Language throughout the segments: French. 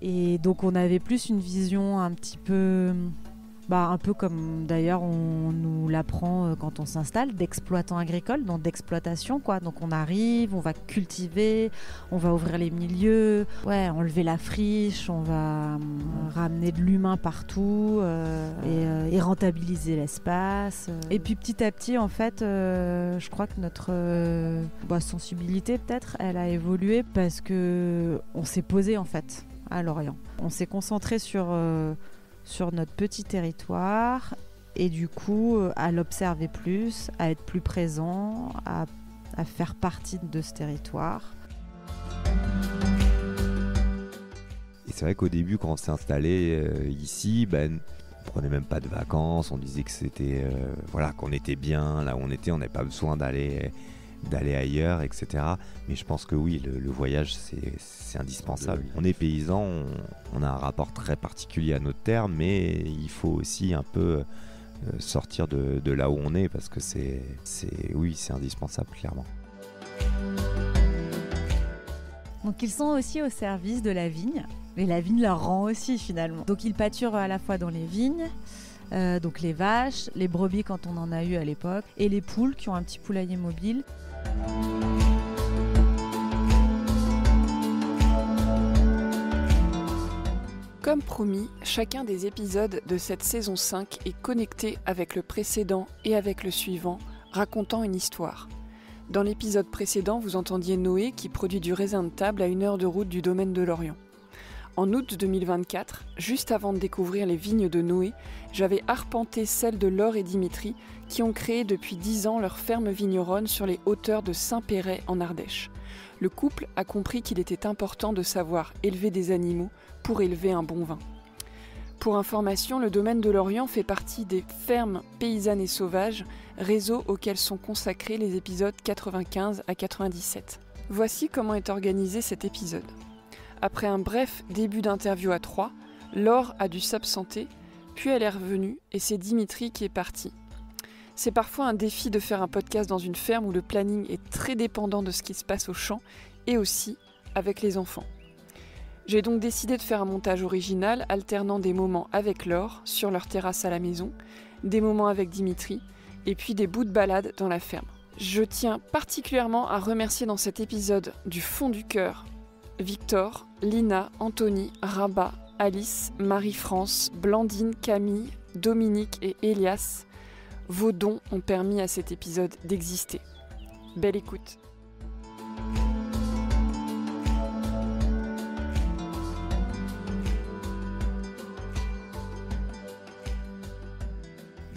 Et donc on avait plus une vision un petit peu... un peu comme d'ailleurs on nous l'apprend quand on s'installe, d'exploitant agricole, donc d'exploitation quoi. Donc on arrive, on va cultiver, on va ouvrir les milieux, enlever la friche, on va ramener de l'humain partout et rentabiliser l'espace. Et puis petit à petit en fait, je crois que notre sensibilité peut-être, elle a évolué parce que on s'est posé en fait à Lorient. On s'est concentré sur notre petit territoire et du coup à l'observer plus, à être plus présent, à faire partie de ce territoire. Et c'est vrai qu'au début quand on s'est installé ici, on prenait même pas de vacances, on disait que c'était qu'on était bien là où on était, on n'avait pas besoin d'aller ailleurs, etc. Mais je pense que oui, le voyage c'est indispensable. On est paysan, on a un rapport très particulier à notre terre, mais il faut aussi un peu sortir de là où on est parce que c'est indispensable clairement. Donc ils sont aussi au service de la vigne, et la vigne leur rend aussi finalement. Donc ils pâturent à la fois dans les vignes, donc les vaches, les brebis quand on en a eu à l'époque, et les poules qui ont un petit poulailler mobile. Comme promis, chacun des épisodes de cette saison 5 est connecté avec le précédent et avec le suivant, racontant une histoire. Dans l'épisode précédent, vous entendiez Noé qui produit du raisin de table à 1 heure de route du domaine de Lorient. En août 2024, juste avant de découvrir les vignes de Noé, j'avais arpenté celles de Laure et Dimitri qui ont créé depuis 10 ans leur ferme vigneronne sur les hauteurs de Saint-Péret en Ardèche. Le couple a compris qu'il était important de savoir élever des animaux pour élever un bon vin. Pour information, le domaine de Lorient fait partie des fermes paysannes et sauvages, réseau auquel sont consacrés les épisodes 95 à 97. Voici comment est organisé cet épisode. Après un bref début d'interview à 3, Laure a dû s'absenter, puis elle est revenue et c'est Dimitri qui est parti. C'est parfois un défi de faire un podcast dans une ferme où le planning est très dépendant de ce qui se passe au champ et aussi avec les enfants. J'ai donc décidé de faire un montage original alternant des moments avec Laure sur leur terrasse à la maison, des moments avec Dimitri et puis des bouts de balade dans la ferme. Je tiens particulièrement à remercier dans cet épisode du fond du cœur Victor, Lina, Anthony, Rabat, Alice, Marie-France, Blandine, Camille, Dominique et Elias. Vos dons ont permis à cet épisode d'exister. Belle écoute.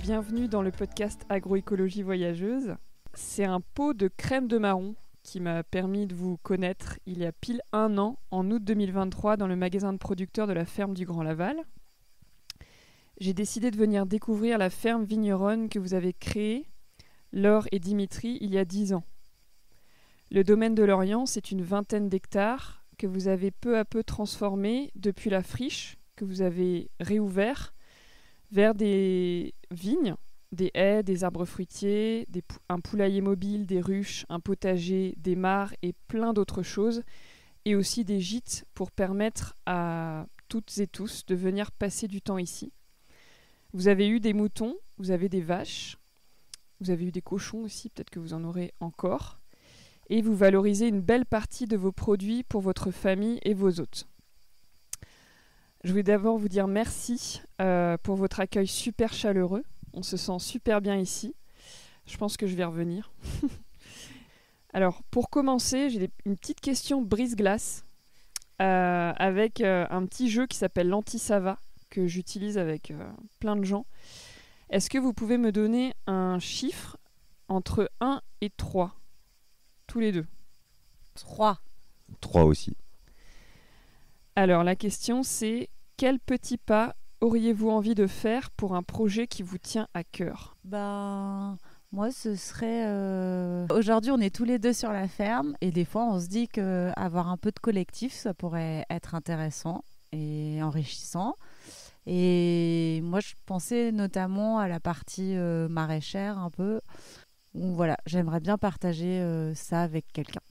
Bienvenue dans le podcast Agroécologie Voyageuse. C'est un pot de crème de marron qui m'a permis de vous connaître il y a pile 1 an, en août 2023, dans le magasin de producteurs de la ferme du Grand Laval. J'ai décidé de venir découvrir la ferme vigneronne que vous avez créée, Laure et Dimitri, il y a 10 ans. Le domaine de Lorient, c'est une 20aine d'hectares que vous avez peu à peu transformé depuis la friche que vous avez réouvert vers des vignes, des haies, des arbres fruitiers, un poulailler mobile, des ruches, un potager, des mares et plein d'autres choses, et aussi des gîtes pour permettre à toutes et tous de venir passer du temps ici. Vous avez eu des moutons, vous avez des vaches, vous avez eu des cochons aussi, peut-être que vous en aurez encore, et vous valorisez une belle partie de vos produits pour votre famille et vos hôtes. Je voulais d'abord vous dire merci pour votre accueil super chaleureux. On se sent super bien ici. Je pense que je vais revenir. Alors, pour commencer, j'ai une petite question brise-glace avec un petit jeu qui s'appelle l'anti-sava que j'utilise avec plein de gens. Est-ce que vous pouvez me donner un chiffre entre 1 et 3, tous les deux? 3. 3 aussi. Alors, la question c'est, quel petit pas auriez-vous envie de faire pour un projet qui vous tient à cœur? Moi, ce serait... Aujourd'hui, on est tous les deux sur la ferme et des fois, on se dit qu'avoir un peu de collectif, ça pourrait être intéressant et enrichissant. Et moi, je pensais notamment à la partie maraîchère un peu. Où, voilà, j'aimerais bien partager ça avec quelqu'un.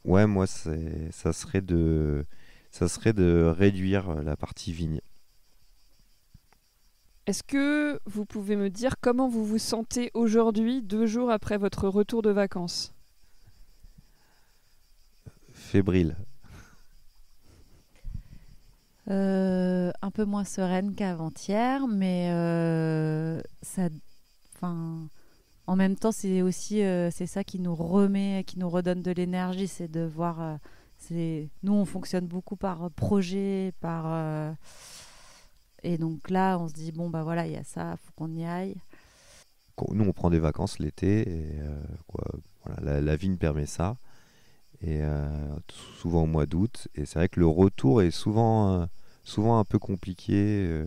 Ouais, moi, ça serait de ça serait de réduire la partie vigne. Est-ce que vous pouvez me dire comment vous vous sentez aujourd'hui, 2 jours après votre retour de vacances? Fébrile. Un peu moins sereine qu'avant-hier, mais en même temps, c'est aussi c'est ça qui nous remet, qui nous redonne de l'énergie, c'est de voir. Nous, on fonctionne beaucoup par projet, et donc là, on se dit bon bah voilà, il y a ça, faut qu'on y aille. Nous, on prend des vacances l'été et voilà, la vigne permet ça. Et souvent au mois d'août. Et c'est vrai que le retour est souvent un peu compliqué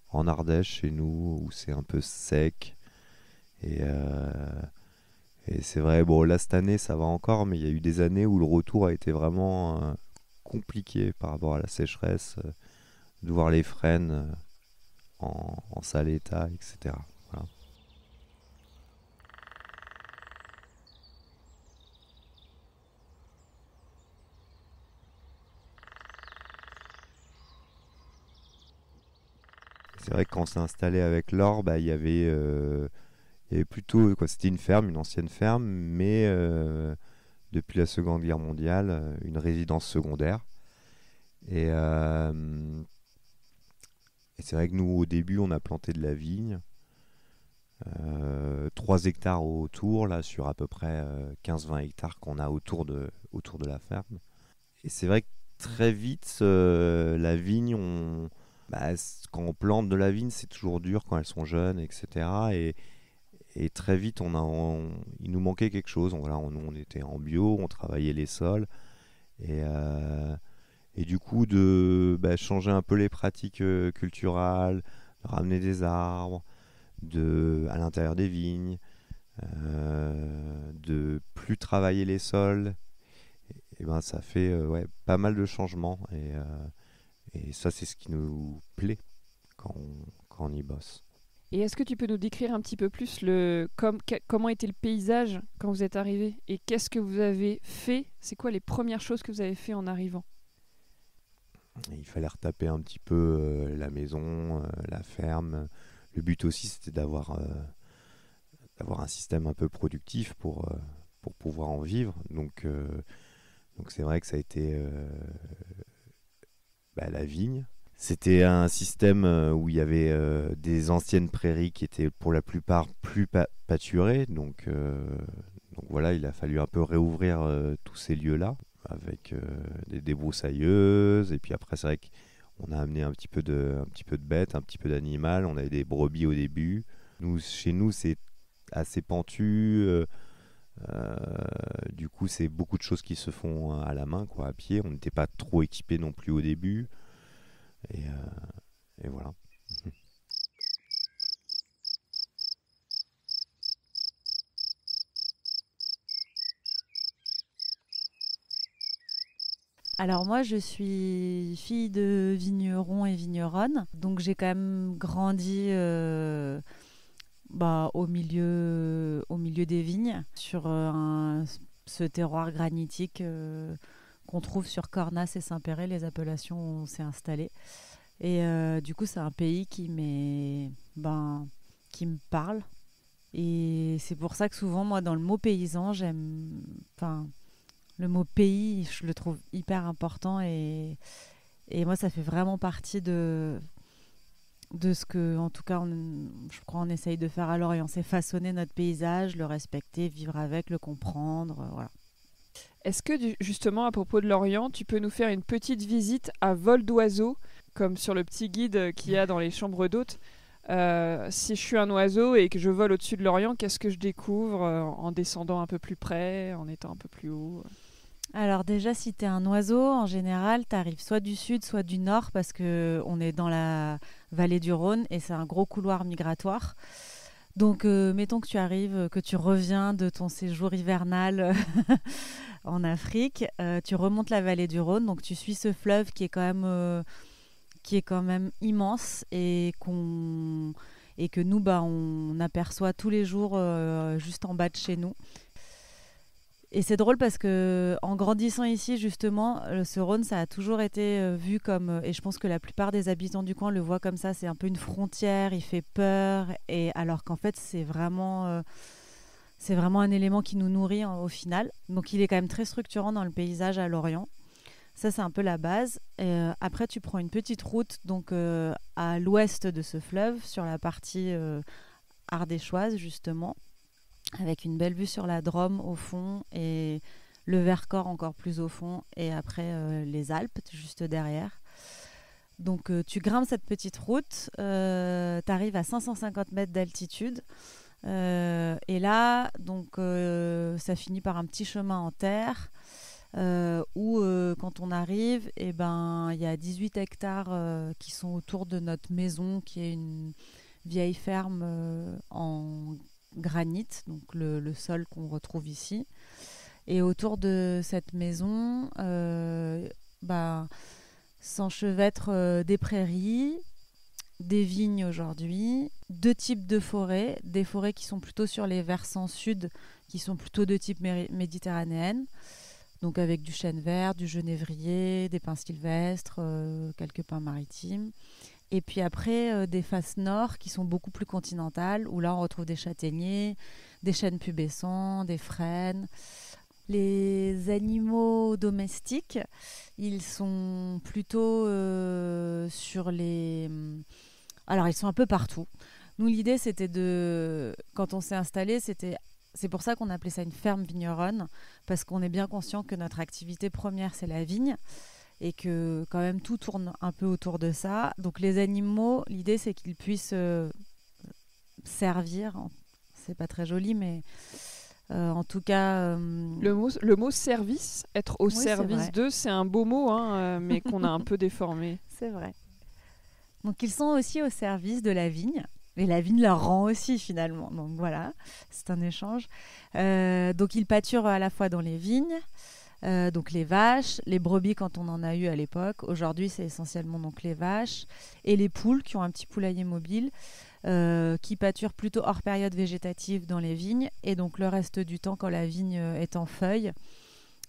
en Ardèche chez nous, où c'est un peu sec. Et, et c'est vrai, bon là cette année ça va encore, mais il y a eu des années où le retour a été vraiment compliqué par rapport à la sécheresse, de voir les frênes en sale état, etc. Voilà. C'est vrai que quand on s'est installé avec Laure, bah, il y avait plutôt, quoi, c'était une ferme, une ancienne ferme, mais depuis la Seconde Guerre mondiale, une résidence secondaire. Et, et c'est vrai que nous, au début, on a planté de la vigne, 3 hectares autour, là, sur à peu près 15-20 hectares qu'on a autour de la ferme. Et c'est vrai que très vite, la vigne, quand on plante de la vigne, c'est toujours dur quand elles sont jeunes, etc. Et très vite, il nous manquait quelque chose. On était en bio, on travaillait les sols. Et du coup, de changer un peu les pratiques culturales, de ramener des arbres à l'intérieur des vignes, de plus travailler les sols, et ben, ça fait pas mal de changements. Et ça, c'est ce qui nous plaît quand on y bosse. Et est-ce que tu peux nous décrire un petit peu plus comment était le paysage quand vous êtes arrivé et qu'est-ce que vous avez fait? C'est quoi les premières choses que vous avez fait en arrivant? Il fallait retaper un petit peu la maison, la ferme. Le but aussi, c'était d'avoir un système un peu productif pour pouvoir en vivre. Donc c'est vrai que ça a été la vigne. C'était un système où il y avait des anciennes prairies qui étaient pour la plupart plus pâturées. Donc voilà, il a fallu un peu réouvrir tous ces lieux-là avec des débroussailleuses. Et puis après, c'est vrai qu'on a amené un petit peu de bêtes, un petit peu d'animal. On avait des brebis au début. Chez nous, c'est assez pentu. Du coup, c'est beaucoup de choses qui se font à la main, quoi, à pied. On n'était pas trop équipés non plus au début. Et voilà. Alors moi, je suis fille de vigneron et vigneronne, donc j'ai quand même grandi au milieu des vignes, sur ce terroir granitique qu'on trouve sur Cornas et Saint-Péray, les appellations où on s'est installé. Et du coup, c'est un pays qui me parle. Et c'est pour ça que souvent, moi, dans le mot paysan, le mot pays, je le trouve hyper important. Et moi, ça fait vraiment partie de ce que, en tout cas, je crois on essaye de faire à Lorient. C'est façonner notre paysage, le respecter, vivre avec, le comprendre. Voilà. Est-ce que justement, à propos de Lorient, tu peux nous faire une petite visite à vol d'oiseau, comme sur le petit guide qu'il y a dans les chambres d'hôtes? Si je suis un oiseau et que je vole au-dessus de l'Orient, qu'est-ce que je découvre en descendant un peu plus près, en étant un peu plus haut? Alors déjà, si tu es un oiseau, en général, tu arrives soit du sud, soit du nord, parce qu'on est dans la vallée du Rhône et c'est un gros couloir migratoire. Donc, mettons que tu arrives, que tu reviens de ton séjour hivernal en Afrique, tu remontes la vallée du Rhône, donc tu suis ce fleuve qui est quand même immense et que nous, on aperçoit tous les jours juste en bas de chez nous. Et c'est drôle parce que en grandissant ici, justement, ce Rhône, ça a toujours été vu comme, et je pense que la plupart des habitants du coin le voient comme ça, c'est un peu une frontière, il fait peur, et alors qu'en fait, c'est vraiment un élément qui nous nourrit au final. Donc il est quand même très structurant dans le paysage à Lorient. Ça, c'est un peu la base. Et, après, tu prends une petite route donc, à l'ouest de ce fleuve, sur la partie ardéchoise, justement, avec une belle vue sur la Drôme au fond et le Vercors encore plus au fond, et après les Alpes juste derrière. Donc tu grimpes cette petite route, tu arrives à 550 mètres d'altitude, et là donc, ça finit par un petit chemin en terre où quand on arrive, il y a 18 hectares qui sont autour de notre maison, qui est une vieille ferme en granit, donc le sol qu'on retrouve ici. Et autour de cette maison, s'enchevêtrent des prairies, des vignes aujourd'hui, deux types de forêts, des forêts qui sont plutôt sur les versants sud, qui sont plutôt de type méditerranéenne, donc avec du chêne vert, du genévrier, des pins sylvestres, quelques pins maritimes. Et puis après, des faces nord qui sont beaucoup plus continentales, où là on retrouve des châtaigniers, des chênes pubescents, des frênes. Les animaux domestiques, ils sont plutôt sur les... Alors ils sont un peu partout. Nous, l'idée c'était quand on s'est installé, c'est pour ça qu'on appelait ça une ferme vigneronne, parce qu'on est bien conscient que notre activité première c'est la vigne, et que quand même tout tourne un peu autour de ça. Donc les animaux, l'idée c'est qu'ils puissent servir, c'est pas très joli, mais en tout cas... Le mot service, être au service d'eux, c'est un beau mot, mais qu'on a un peu déformé. C'est vrai. Donc ils sont aussi au service de la vigne, et la vigne leur rend aussi finalement. Donc voilà, c'est un échange. Donc ils pâturent à la fois dans les vignes, donc les vaches, les brebis quand on en a eu à l'époque. Aujourd'hui, c'est essentiellement donc les vaches et les poules qui ont un petit poulailler mobile, qui pâturent plutôt hors période végétative dans les vignes. Et donc le reste du temps, quand la vigne est en feuilles,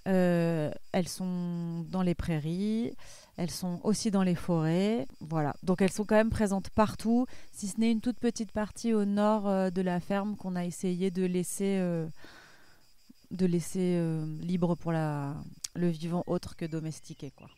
elles sont dans les prairies, elles sont aussi dans les forêts. Voilà. Donc elles sont quand même présentes partout, si ce n'est une toute petite partie au nord de la ferme qu'on a essayé de laisser libre pour le vivant autre que domestiqué, quoi.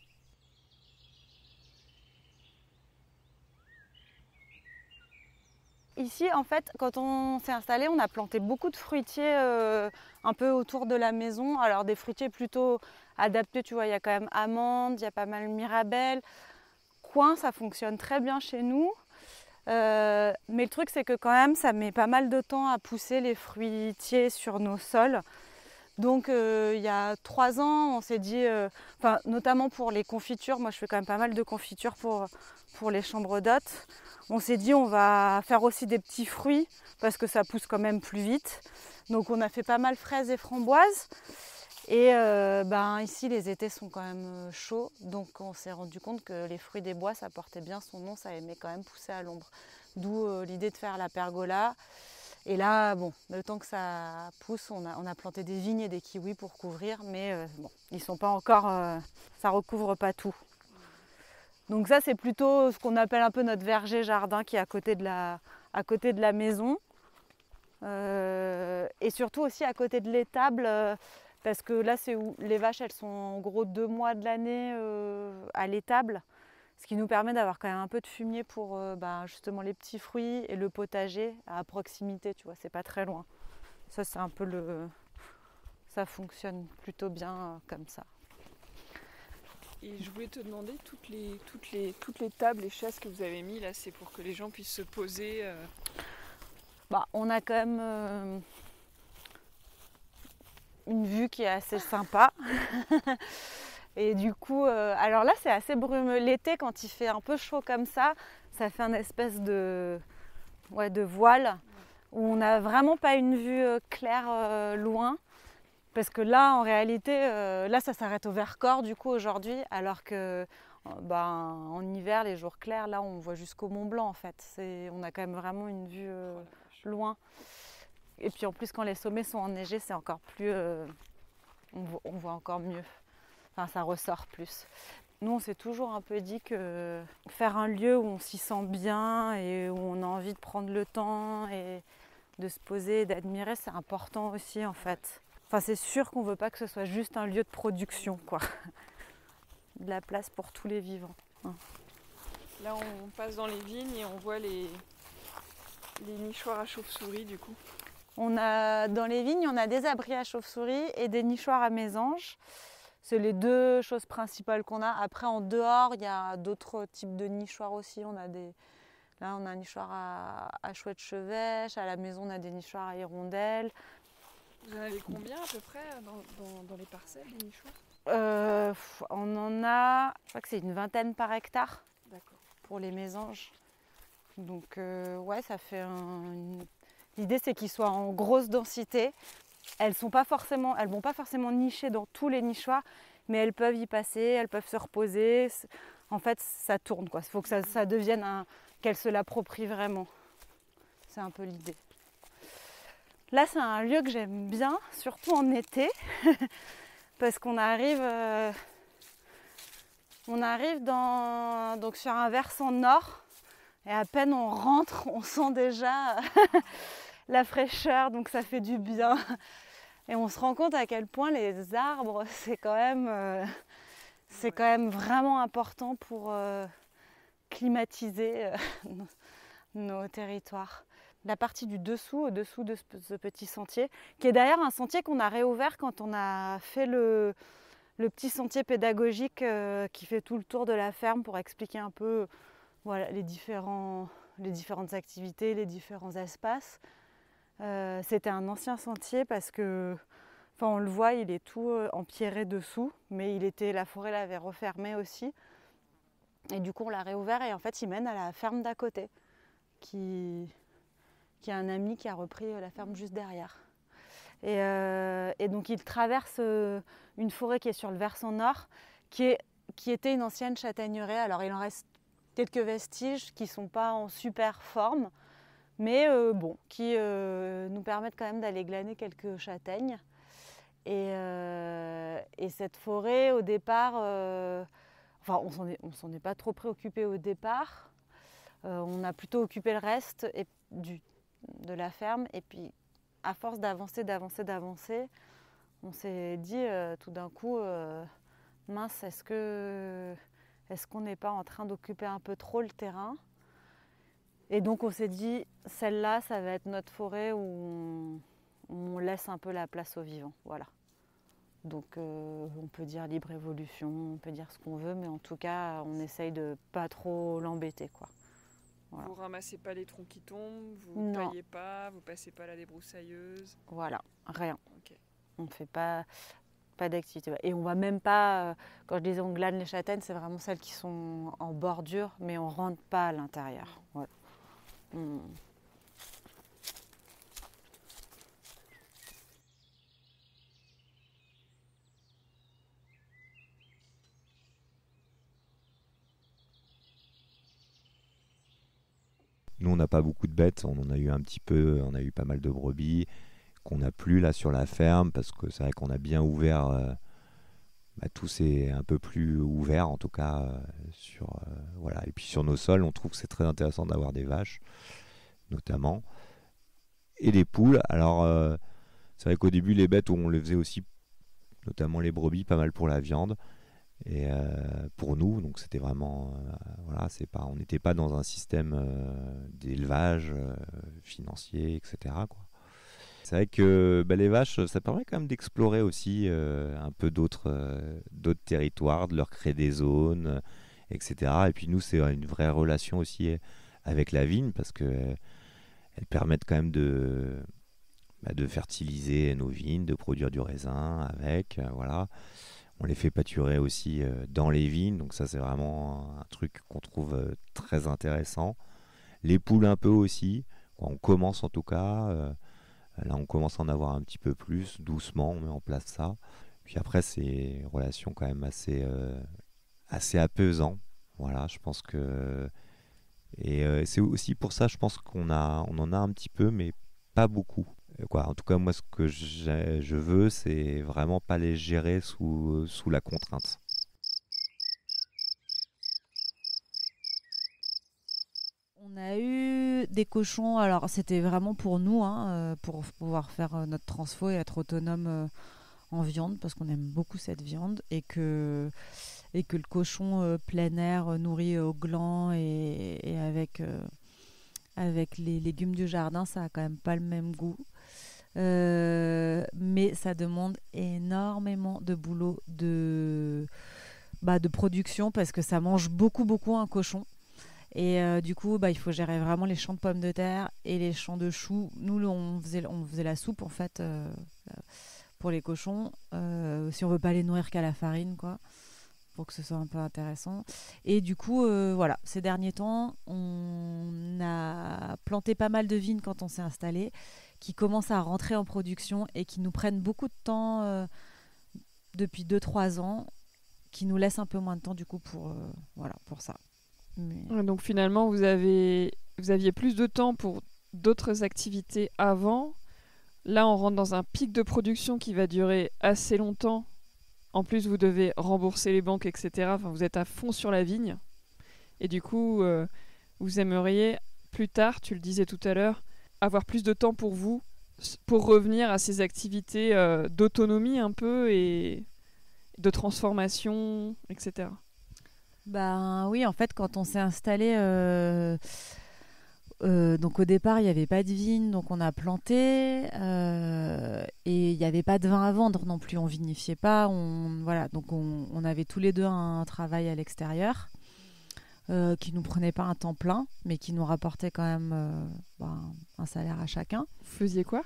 Ici, en fait, quand on s'est installé, on a planté beaucoup de fruitiers un peu autour de la maison. Alors des fruitiers plutôt adaptés, tu vois, il y a quand même amandes, il y a pas mal de mirabelle. Coin, ça fonctionne très bien chez nous. Mais le truc, c'est que quand même, ça met pas mal de temps à pousser les fruitiers sur nos sols. Donc il y a 3 ans, on s'est dit, notamment pour les confitures, moi je fais quand même pas mal de confitures pour les chambres d'hôtes. On s'est dit on va faire aussi des petits fruits parce que ça pousse quand même plus vite. Donc on a fait pas mal fraises et framboises. Et ici les étés sont quand même chauds. Donc on s'est rendu compte que les fruits des bois, ça portait bien son nom, ça aimait quand même pousser à l'ombre. D'où l'idée de faire la pergola. Et là, bon, le temps que ça pousse, on a planté des vignes et des kiwis pour couvrir, mais ils sont pas encore, ça recouvre pas tout. Donc ça, c'est plutôt ce qu'on appelle un peu notre verger jardin qui est à côté de la maison. Et surtout aussi à côté de l'étable, parce que là, c'est où les vaches, elles sont en gros 2 mois de l'année à l'étable. Ce qui nous permet d'avoir quand même un peu de fumier pour justement les petits fruits et le potager à proximité, tu vois, c'est pas très loin. Ça, c'est un peu ça fonctionne plutôt bien comme ça. Et je voulais te demander, toutes les tables et chaises que vous avez mis là, c'est pour que les gens puissent se poser On a quand même une vue qui est assez sympa. Et du coup, alors là c'est assez brumeux. L'été, quand il fait un peu chaud comme ça fait un espèce de voile où on n'a vraiment pas une vue claire loin. Parce que là, en réalité, là ça s'arrête au Vercors du coup aujourd'hui, alors que en hiver, les jours clairs, là on voit jusqu'au Mont Blanc en fait. On a quand même vraiment une vue loin. Et puis en plus, quand les sommets sont enneigés, c'est encore on voit encore mieux. Enfin, ça ressort plus. Nous, on s'est toujours un peu dit que faire un lieu où on s'y sent bien et où on a envie de prendre le temps et de se poser, d'admirer, c'est important aussi en fait. Enfin, c'est sûr qu'on ne veut pas que ce soit juste un lieu de production, quoi. De la place pour tous les vivants. Là, on passe dans les vignes et on voit les nichoirs à chauves-souris du coup. Dans les vignes, on a des abris à chauves-souris et des nichoirs à mésanges. C'est les deux choses principales qu'on a. Après, en dehors, il y a d'autres types de nichoirs aussi. Là, on a un nichoir à chouette chevêche. À la maison, on a des nichoirs à hirondelles. Vous en avez combien à peu près dans les parcelles, des nichoirs? On en a, je crois que c'est une 20aine par hectare. D'accord. Pour les mésanges. Donc, ouais, ça fait L'idée, c'est qu'ils soient en grosse densité. Elles vont pas forcément nicher dans tous les nichoirs, mais elles peuvent y passer, elles peuvent se reposer. En fait, ça tourne, quoi. Il faut que ça devienne qu'elles se l'approprient vraiment. C'est un peu l'idée. Là, c'est un lieu que j'aime bien, surtout en été, parce qu'on arrive donc sur un versant nord, et à peine on rentre, on sent déjà la fraîcheur, donc ça fait du bien. Et on se rend compte à quel point les arbres, c'est quand même vraiment important pour climatiser nos territoires. La partie du dessous, au-dessous de ce petit sentier, qui est d'ailleurs un sentier qu'on a réouvert quand on a fait le petit sentier pédagogique qui fait tout le tour de la ferme pour expliquer un peu voilà, les différentes activités, les différents espaces. C'était un ancien sentier parce que, enfin, on le voit, il est tout empierré dessous, mais la forêt l'avait refermé aussi. Et du coup, on l'a réouvert et en fait, il mène à la ferme d'à côté, qui a un ami qui a repris la ferme juste derrière. Et donc, il traverse une forêt qui est sur le versant nord, qui était une ancienne châtaigneraie. Alors, il en reste quelques vestiges qui ne sont pas en super forme, mais qui nous permettent quand même d'aller glaner quelques châtaignes. Et cette forêt, au départ, on s'en est pas trop préoccupé au départ. On a plutôt occupé le reste de la ferme. Et puis, à force d'avancer, on s'est dit tout d'un coup, mince, est-ce qu'on n'est pas en train d'occuper un peu trop le terrain ? Et donc on s'est dit, celle-là, ça va être notre forêt où on laisse un peu la place aux vivants. Voilà. Donc on peut dire libre évolution, on peut dire ce qu'on veut, mais en tout cas, on essaye de pas trop l'embêter, quoi. Voilà. Vous ramassez pas les troncs qui tombent, vous taillez pas, vous passez pas la débroussailleuse. Voilà, rien. Okay. On ne fait pas d'activité. Et on va même pas, quand je disais on glane les châtaignes, c'est vraiment celles qui sont en bordure, mais on rentre pas à l'intérieur. Ouais. Nous, on n'a pas beaucoup de bêtes, on en a eu un petit peu, on a eu pas mal de brebis qu'on n'a plus là sur la ferme parce que c'est vrai qu'on a bien ouvert, tout c'est un peu plus ouvert en tout cas voilà. Et puis sur nos sols, on trouve que c'est très intéressant d'avoir des vaches notamment et des poules. Alors c'est vrai qu'au début les bêtes on les faisait aussi, notamment les brebis, pas mal pour la viande. Et pour nous, donc c'était vraiment, on n'était pas dans un système d'élevage financier, etc., quoi. C'est vrai que les vaches, ça permet quand même d'explorer aussi un peu d'autres territoires, de leur créer des zones, etc. Et puis nous, c'est une vraie relation aussi avec la vigne parce que elles permettent quand même de fertiliser nos vignes, de produire du raisin avec, voilà. On les fait pâturer aussi dans les vignes, donc ça c'est vraiment un truc qu'on trouve très intéressant. Les poules un peu aussi, on commence en tout cas, là on commence à en avoir un petit peu plus, doucement on met en place ça. Puis après c'est une relation quand même assez apaisant, voilà, je pense que... Et c'est aussi pour ça je pense on en a un petit peu mais pas beaucoup. quoi. En tout cas, moi, ce que je veux, c'est vraiment pas les gérer sous la contrainte. On a eu des cochons, alors c'était vraiment pour nous, hein, pour pouvoir faire notre transfo et être autonome en viande, parce qu'on aime beaucoup cette viande, et que le cochon plein air nourri au gland et avec les légumes du jardin, ça a quand même pas le même goût. Mais ça demande énormément de boulot de production, parce que ça mange beaucoup un cochon. Et du coup, il faut gérer vraiment les champs de pommes de terre et les champs de choux. Nous, on faisait la soupe, en fait, pour les cochons. Si on veut pas les nourrir qu'à la farine, quoi, pour que ce soit un peu intéressant. Et du coup, voilà, ces derniers temps, on a planté pas mal de vignes quand on s'est installé, qui commencent à rentrer en production et qui nous prennent beaucoup de temps depuis 2-3 ans, qui nous laissent un peu moins de temps, du coup, pour ça. Mais... Donc finalement, vous aviez plus de temps pour d'autres activités avant. Là, on rentre dans un pic de production qui va durer assez longtemps. En plus, vous devez rembourser les banques, etc. Enfin, vous êtes à fond sur la vigne. Et du coup, vous aimeriez plus tard, tu le disais tout à l'heure, avoir plus de temps pour vous, pour revenir à ces activités d'autonomie un peu et de transformation, etc. Ben oui, en fait, quand on s'est installé, donc au départ, il n'y avait pas de vigne, donc on a planté, et il n'y avait pas de vin à vendre non plus, on vinifiait pas, voilà, donc on avait tous les deux un travail à l'extérieur qui nous prenait pas un temps plein, mais qui nous rapportait quand même un salaire à chacun. Vous faisiez quoi ?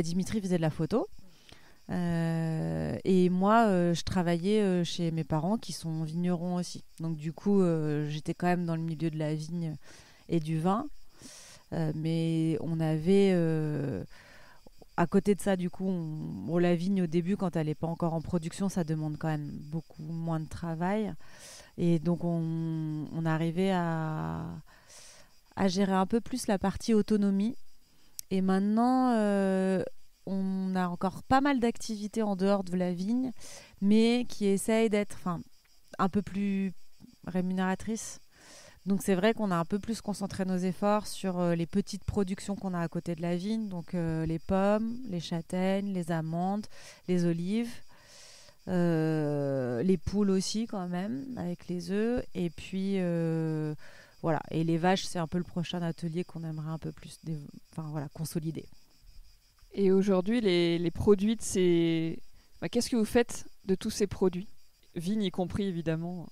Dimitri faisait de la photo. Et moi, je travaillais chez mes parents qui sont vignerons aussi. Donc du coup, j'étais quand même dans le milieu de la vigne et du vin. Mais on avait... à côté de ça, du coup, la vigne au début, quand elle n'est pas encore en production, ça demande quand même beaucoup moins de travail. Et donc on arrivait à gérer un peu plus la partie autonomie. Et maintenant... on a encore pas mal d'activités en dehors de la vigne, mais qui essayent d'être un peu plus rémunératrices. Donc c'est vrai qu'on a un peu plus concentré nos efforts sur les petites productions qu'on a à côté de la vigne, donc les pommes, les châtaignes, les amandes, les olives, les poules aussi quand même, avec les œufs, et puis... voilà, et les vaches, c'est un peu le prochain atelier qu'on aimerait un peu plus consolider. Et aujourd'hui, les produits de ces... qu'est-ce que vous faites de tous ces produits ? Vigne y compris, évidemment.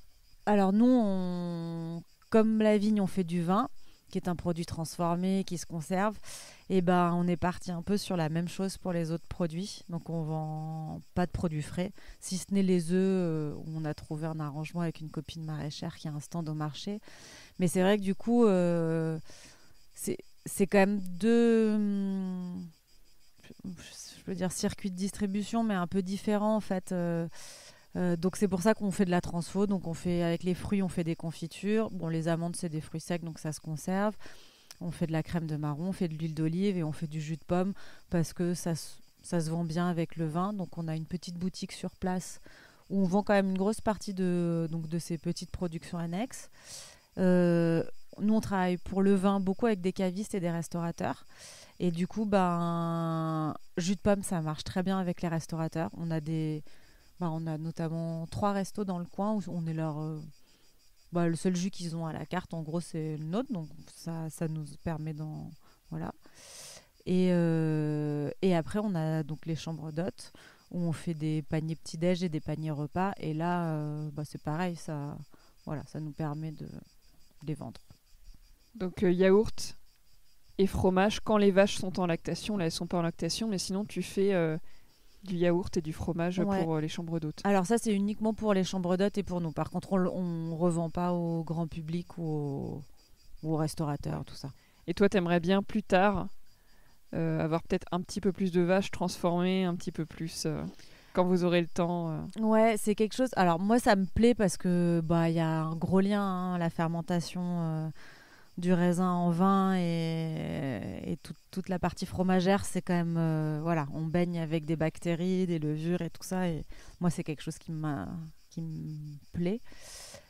Alors nous, comme la vigne, on fait du vin, qui est un produit transformé, qui se conserve. Et on est parti un peu sur la même chose pour les autres produits. Donc on vend pas de produits frais, si ce n'est les œufs, où on a trouvé un arrangement avec une copine maraîchère qui a un stand au marché. Mais c'est vrai que du coup, c'est quand même deux... je veux dire circuit de distribution, mais un peu différent en fait. Donc c'est pour ça qu'on fait de la transfo. Donc avec les fruits, on fait des confitures. Bon, les amandes, c'est des fruits secs, donc ça se conserve. On fait de la crème de marron, on fait de l'huile d'olive et on fait du jus de pomme parce que ça se vend bien avec le vin. Donc on a une petite boutique sur place où on vend quand même une grosse partie de ces petites productions annexes. Nous, on travaille pour le vin beaucoup avec des cavistes et des restaurateurs. Et du coup, jus de pomme, ça marche très bien avec les restaurateurs. On a notamment 3 restos dans le coin où on est le seul jus qu'ils ont à la carte, en gros, c'est le nôtre. Donc ça nous permet voilà. Et après, on a donc les chambres d'hôtes où on fait des paniers petit-déj et des paniers repas. Et là, c'est pareil, ça nous permet de les vendre. Donc yaourt et fromage quand les vaches sont en lactation. Là, elles sont pas en lactation, mais sinon tu fais du yaourt et du fromage pour les chambres d'hôtes. Alors ça, c'est uniquement pour les chambres d'hôtes et pour nous. Par contre, on revend pas au grand public ou aux restaurateurs, tout ça. Et toi, t'aimerais bien plus tard avoir peut-être un petit peu plus de vaches transformées, un petit peu plus quand vous aurez le temps. Ouais, c'est quelque chose... Alors moi, ça me plaît parce que y a un gros lien, la fermentation... du raisin en vin et toute la partie fromagère, c'est quand même voilà, on baigne avec des bactéries, des levures et tout ça. Et moi, c'est quelque chose qui me plaît.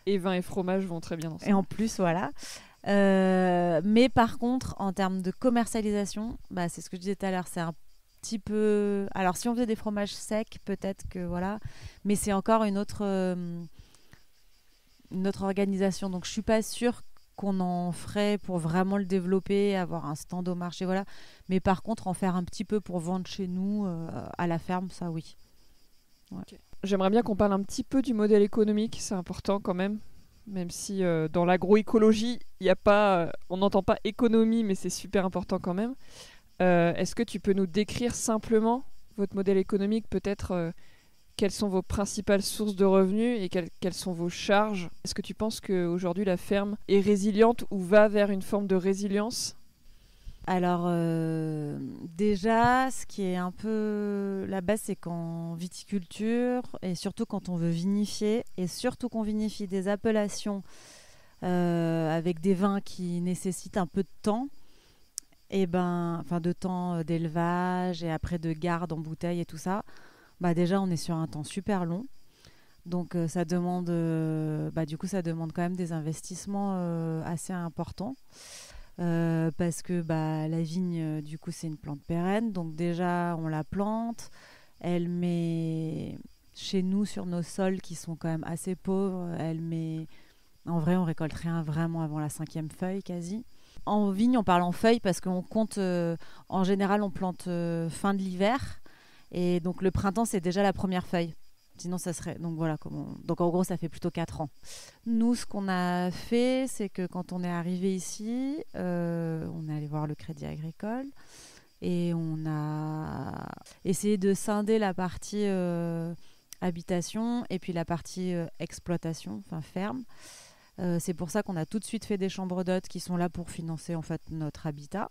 Et vin et fromage vont très bien ensemble. Et en plus, voilà. Mais par contre, en termes de commercialisation, bah, c'est ce que je disais tout à l'heure, c'est un petit peu. Alors, si on faisait des fromages secs, peut-être que voilà. Mais c'est encore une autre organisation. Donc, je suis pas sûre qu'on en ferait pour vraiment le développer, avoir un stand au marché, voilà. Mais par contre, en faire un petit peu pour vendre chez nous, à la ferme, ça oui. Ouais. Okay. J'aimerais bien qu'on parle un petit peu du modèle économique, c'est important quand même. Même si dans l'agroécologie, y a pas, on n'entend pas économie, mais c'est super important quand même. Est-ce que tu peux nous décrire simplement votre modèle économique, peut-être quelles sont vos principales sources de revenus et quelles sont vos charges? Est-ce que tu penses qu'aujourd'hui la ferme est résiliente ou va vers une forme de résilience? Alors déjà, ce qui est un peu la base, c'est qu'en viticulture, et surtout quand on veut vinifier, et surtout qu'on vinifie des appellations avec des vins qui nécessitent un peu de temps, et de temps d'élevage et après de garde en bouteille et tout ça, déjà on est sur un temps super long. Donc ça demande ça demande quand même des investissements assez importants. Parce que la vigne, du coup, c'est une plante pérenne. Donc déjà, on la plante. Elle met chez nous, sur nos sols qui sont quand même assez pauvres, en vrai, on récolte rien vraiment avant la 5e feuille, quasi. En vigne, on parle en feuilles parce qu'on compte... en général, on plante fin de l'hiver. Et donc, le printemps, c'est déjà la première feuille. Sinon, ça serait... Donc, voilà. Donc, en gros, ça fait plutôt 4 ans. Nous, ce qu'on a fait, c'est que quand on est arrivé ici, on est allé voir le Crédit Agricole et on a essayé de scinder la partie habitation et puis la partie exploitation, enfin ferme. C'est pour ça qu'on a tout de suite fait des chambres d'hôtes qui sont là pour financer en fait notre habitat.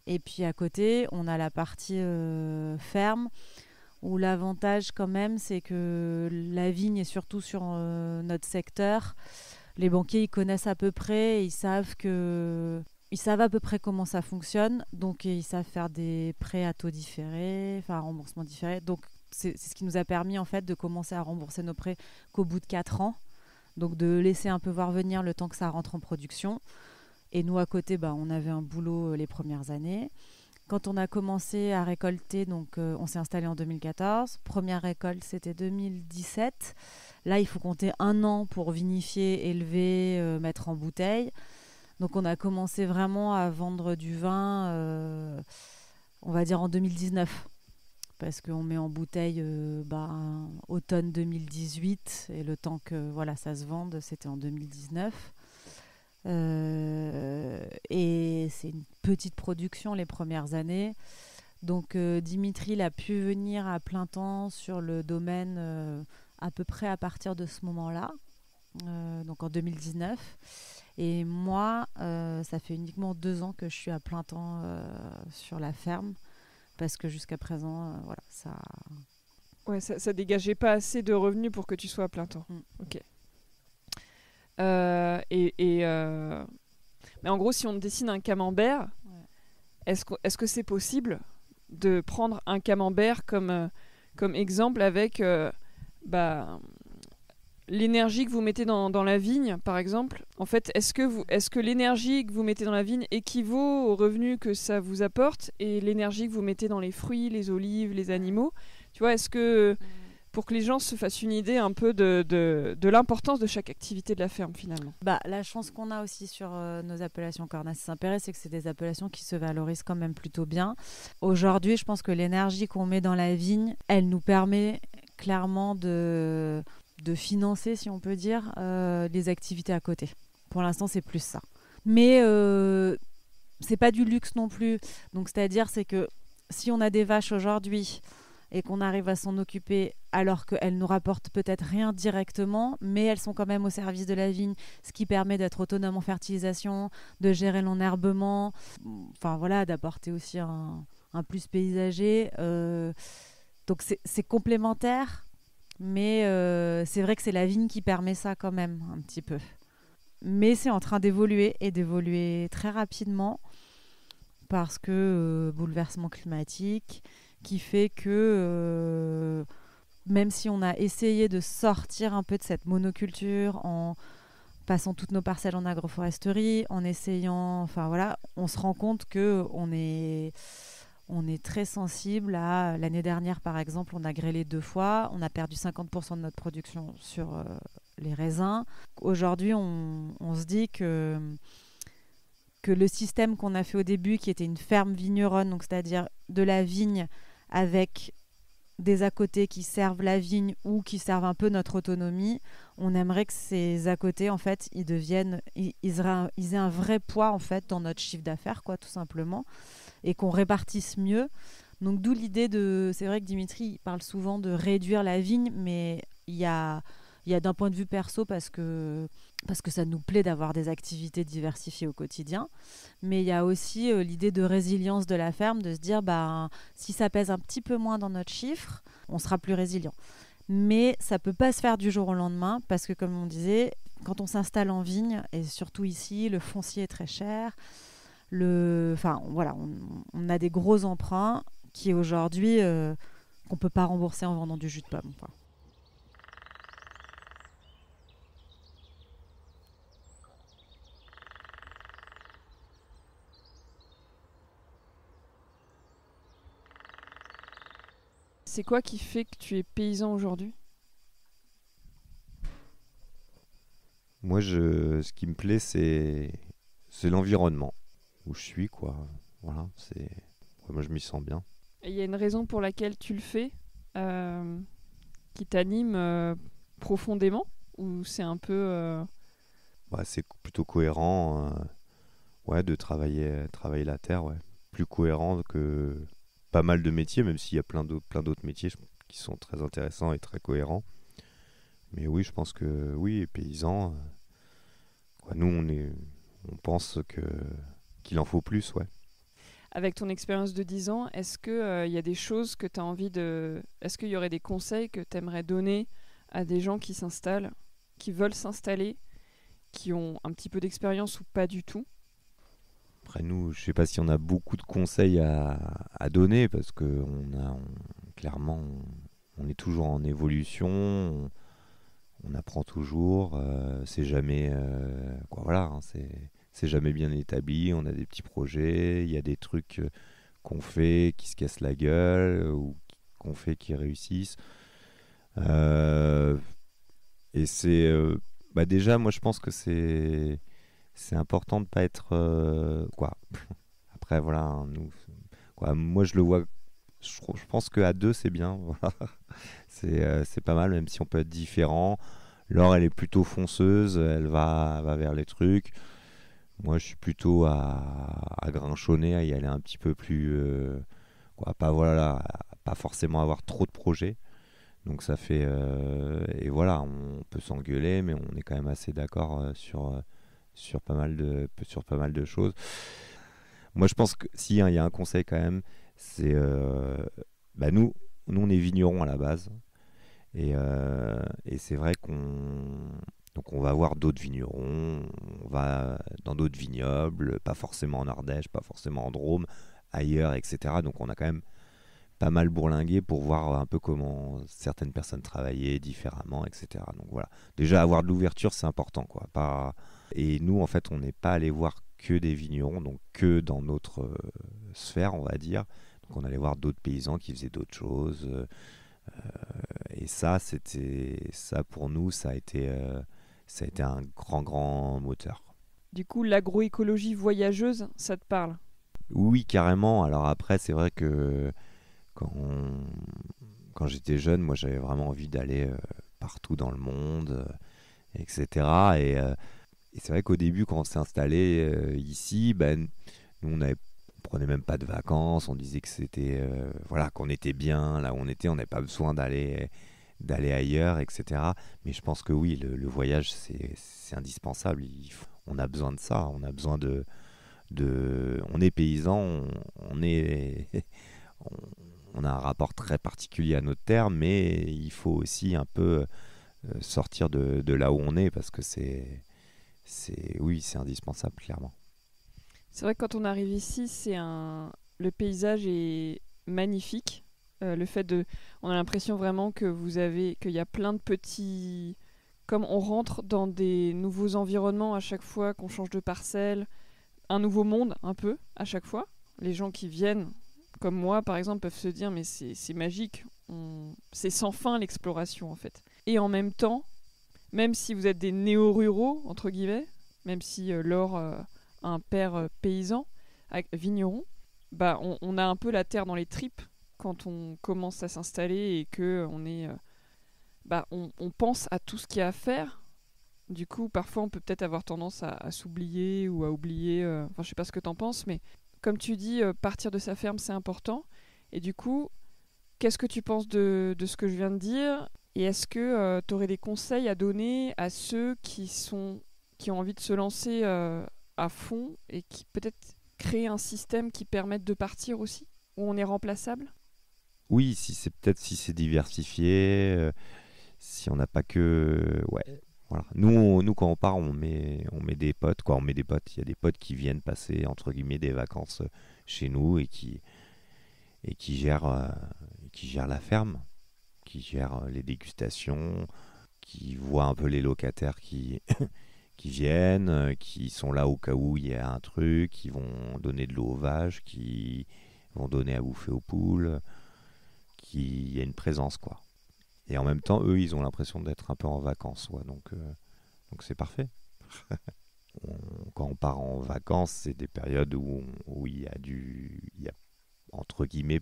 Et puis à côté, on a la partie ferme, où l'avantage quand même, c'est que la vigne, et surtout sur notre secteur, les banquiers, ils connaissent à peu près, ils savent à peu près comment ça fonctionne, donc ils savent faire des prêts à taux différés, enfin remboursement différé. Donc c'est ce qui nous a permis en fait de commencer à rembourser nos prêts qu'au bout de 4 ans, donc de laisser un peu voir venir le temps que ça rentre en production. Et nous à côté, on avait un boulot les premières années. Quand on a commencé à récolter, donc on s'est installé en 2014. Première récolte, c'était 2017. Là, il faut compter 1 an pour vinifier, élever, mettre en bouteille. Donc, on a commencé vraiment à vendre du vin, on va dire en 2019. Parce qu'on met en bouteille automne 2018. Et le temps que ça se vende, c'était en 2019. Et c'est une petite production les premières années. Donc Dimitri il a pu venir à plein temps sur le domaine à peu près à partir de ce moment-là, donc en 2019. Et moi, ça fait uniquement 2 ans que je suis à plein temps sur la ferme, parce que jusqu'à présent, ça... Ouais, ça dégageait pas assez de revenus pour que tu sois à plein temps. Ok. Mais en gros, si on dessine un camembert, est-ce que c'est possible de prendre un camembert comme exemple avec l'énergie que vous mettez dans la vigne, par exemple? En fait, est-ce que l'énergie que vous mettez dans la vigne équivaut aux revenus que ça vous apporte et l'énergie que vous mettez dans les fruits, les olives, les animaux? Tu vois, est-ce que... pour que les gens se fassent une idée un peu de l'importance de chaque activité de la ferme, finalement. La chance qu'on a aussi sur nos appellations Cornas et Saint-Péray, c'est que c'est des appellations qui se valorisent quand même plutôt bien. Aujourd'hui, je pense que l'énergie qu'on met dans la vigne, elle nous permet clairement de financer, si on peut dire, les activités à côté. Pour l'instant, c'est plus ça. Mais c'est pas du luxe non plus. Donc, c'est-à-dire, c'est que si on a des vaches aujourd'hui et qu'on arrive à s'en occuper alors qu'elles nous rapportent peut-être rien directement, mais elles sont quand même au service de la vigne, ce qui permet d'être autonome en fertilisation, de gérer l'enherbement, d'apporter aussi un plus paysager. Donc c'est complémentaire, mais c'est vrai que c'est la vigne qui permet ça quand même, un petit peu. Mais c'est en train d'évoluer, et d'évoluer très rapidement, parce que bouleversement climatique, qui fait que même si on a essayé de sortir un peu de cette monoculture en passant toutes nos parcelles en agroforesterie, en essayant, enfin voilà, on se rend compte que on est très sensible à... L'année dernière, par exemple, on a grêlé 2 fois, on a perdu 50% de notre production sur les raisins. Aujourd'hui, on se dit que le système qu'on a fait au début, qui était une ferme vigneronne, donc c'est-à-dire de la vigne avec des à côté qui servent la vigne ou qui servent un peu notre autonomie, on aimerait que ces à côté, en fait, ils aient un vrai poids, en fait, dans notre chiffre d'affaires, quoi, tout simplement, et qu'on répartisse mieux. Donc d'où l'idée de... C'est vrai que Dimitri parle souvent de réduire la vigne, mais il y a d'un point de vue perso parce que ça nous plaît d'avoir des activités diversifiées au quotidien. Mais il y a aussi l'idée de résilience de la ferme, de se dire si ça pèse un petit peu moins dans notre chiffre, on sera plus résilient. Mais ça ne peut pas se faire du jour au lendemain parce que, comme on disait, quand on s'installe en vigne, et surtout ici, le foncier est très cher. Enfin, voilà, on a des gros emprunts qui aujourd'hui, qu'on ne peut pas rembourser en vendant du jus de pomme, quoi. C'est quoi qui fait que tu es paysan aujourd'hui ? Moi, ce qui me plaît, c'est l'environnement où je suis, quoi. Voilà, moi, je m'y sens bien. Et il y a une raison pour laquelle tu le fais, qui t'anime profondément, ou c'est un peu... C'est plutôt cohérent, de travailler la terre, ouais. Plus cohérent que pas mal de métiers, même s'il y a plein d'autres métiers qui sont très intéressants et très cohérents. Mais oui, je pense que oui, paysans, nous on pense qu'il en faut plus, ouais. Avec ton expérience de 10 ans, est-ce qu'il y a des choses que tu as envie de... Est-ce qu'il y aurait des conseils que tu aimerais donner à des gens qui s'installent, qui veulent s'installer, qui ont un petit peu d'expérience ou pas du tout ? Après nous, je ne sais pas si on a beaucoup de conseils à donner parce que clairement, on est toujours en évolution, on apprend toujours, c'est jamais c'est jamais bien établi, on a des petits projets, il y a des trucs qu'on fait qui se cassent la gueule ou qu'on fait qui réussissent. Et c'est déjà, moi je pense que c'est important de pas être Après voilà, moi je le vois, je pense qu'à deux c'est bien. Voilà. C'est pas mal, même si on peut être différent. Laure, elle est plutôt fonceuse, elle va vers les trucs. Moi je suis plutôt à grinchonner, à y aller un petit peu plus pas forcément avoir trop de projets. Donc ça fait et voilà, on peut s'engueuler, mais on est quand même assez d'accord sur pas mal de choses. Moi, je pense que si il y a un conseil quand même, c'est nous on est vignerons à la base et c'est vrai qu'on va voir d'autres vignerons, on va dans d'autres vignobles, pas forcément en Ardèche, pas forcément en Drôme, ailleurs, etc. Donc on a quand même pas mal bourlingué pour voir un peu comment certaines personnes travaillaient différemment, etc. Donc voilà, déjà avoir de l'ouverture, c'est important, quoi. Et nous, en fait, on n'est pas allé voir que des vignerons, donc que dans notre sphère, on va dire. Donc on allait voir d'autres paysans qui faisaient d'autres choses. Et ça pour nous, ça a été un grand moteur. Du coup, l'agroécologie voyageuse, ça te parle ? Oui, carrément. Alors après, c'est vrai que quand j'étais jeune, moi j'avais vraiment envie d'aller partout dans le monde, etc. Et c'est vrai qu'au début, quand on s'est installé ici, nous on prenait même pas de vacances, on disait que c'était qu'on était bien là où on était, on n'avait pas besoin d'aller ailleurs, etc. Mais je pense que oui, le voyage c'est indispensable. On a besoin de ça, on a besoin on est paysan, on a un rapport très particulier à notre terre, mais il faut aussi un peu sortir de là où on est parce que c'est indispensable, clairement. C'est vrai que quand on arrive ici, le paysage est magnifique. Le fait on a l'impression vraiment qu'il y a plein de petits, comme on rentre dans des nouveaux environnements à chaque fois qu'on change de parcelle, un nouveau monde un peu à chaque fois. Les gens qui viennent, comme moi par exemple, peuvent se dire mais c'est magique, c'est sans fin l'exploration en fait. Et en même temps, même si vous êtes des néo-ruraux entre guillemets, même si Laure a un père paysan, vigneron, bah on a un peu la terre dans les tripes quand on commence à s'installer et que on pense à tout ce qu'il y a à faire. Du coup, parfois, on peut peut-être avoir tendance à s'oublier ou à oublier. Je sais pas ce que t'en penses, mais comme tu dis, partir de sa ferme, c'est important. Et du coup, qu'est-ce que tu penses de ce que je viens de dire? Et est-ce que tu aurais des conseils à donner à ceux qui ont envie de se lancer à fond et qui peut-être créer un système qui permette de partir aussi, où on est remplaçable? Oui, si c'est diversifié, si on n'a pas que... Ouais, voilà. Nous, quand on part, on met des potes, quoi. On met des potes. Il y a des potes qui viennent passer, entre guillemets, des vacances chez nous et qui gèrent la ferme, qui gèrent les dégustations, qui voient un peu les locataires qui viennent, qui sont là au cas où il y a un truc, qui vont donner de l'eau aux vaches, qui vont donner à bouffer aux poules, qu'il y a une présence, quoi. Et en même temps, eux, ils ont l'impression d'être un peu en vacances, ouais, donc c'est parfait. Quand on part en vacances, c'est des périodes où il y a entre guillemets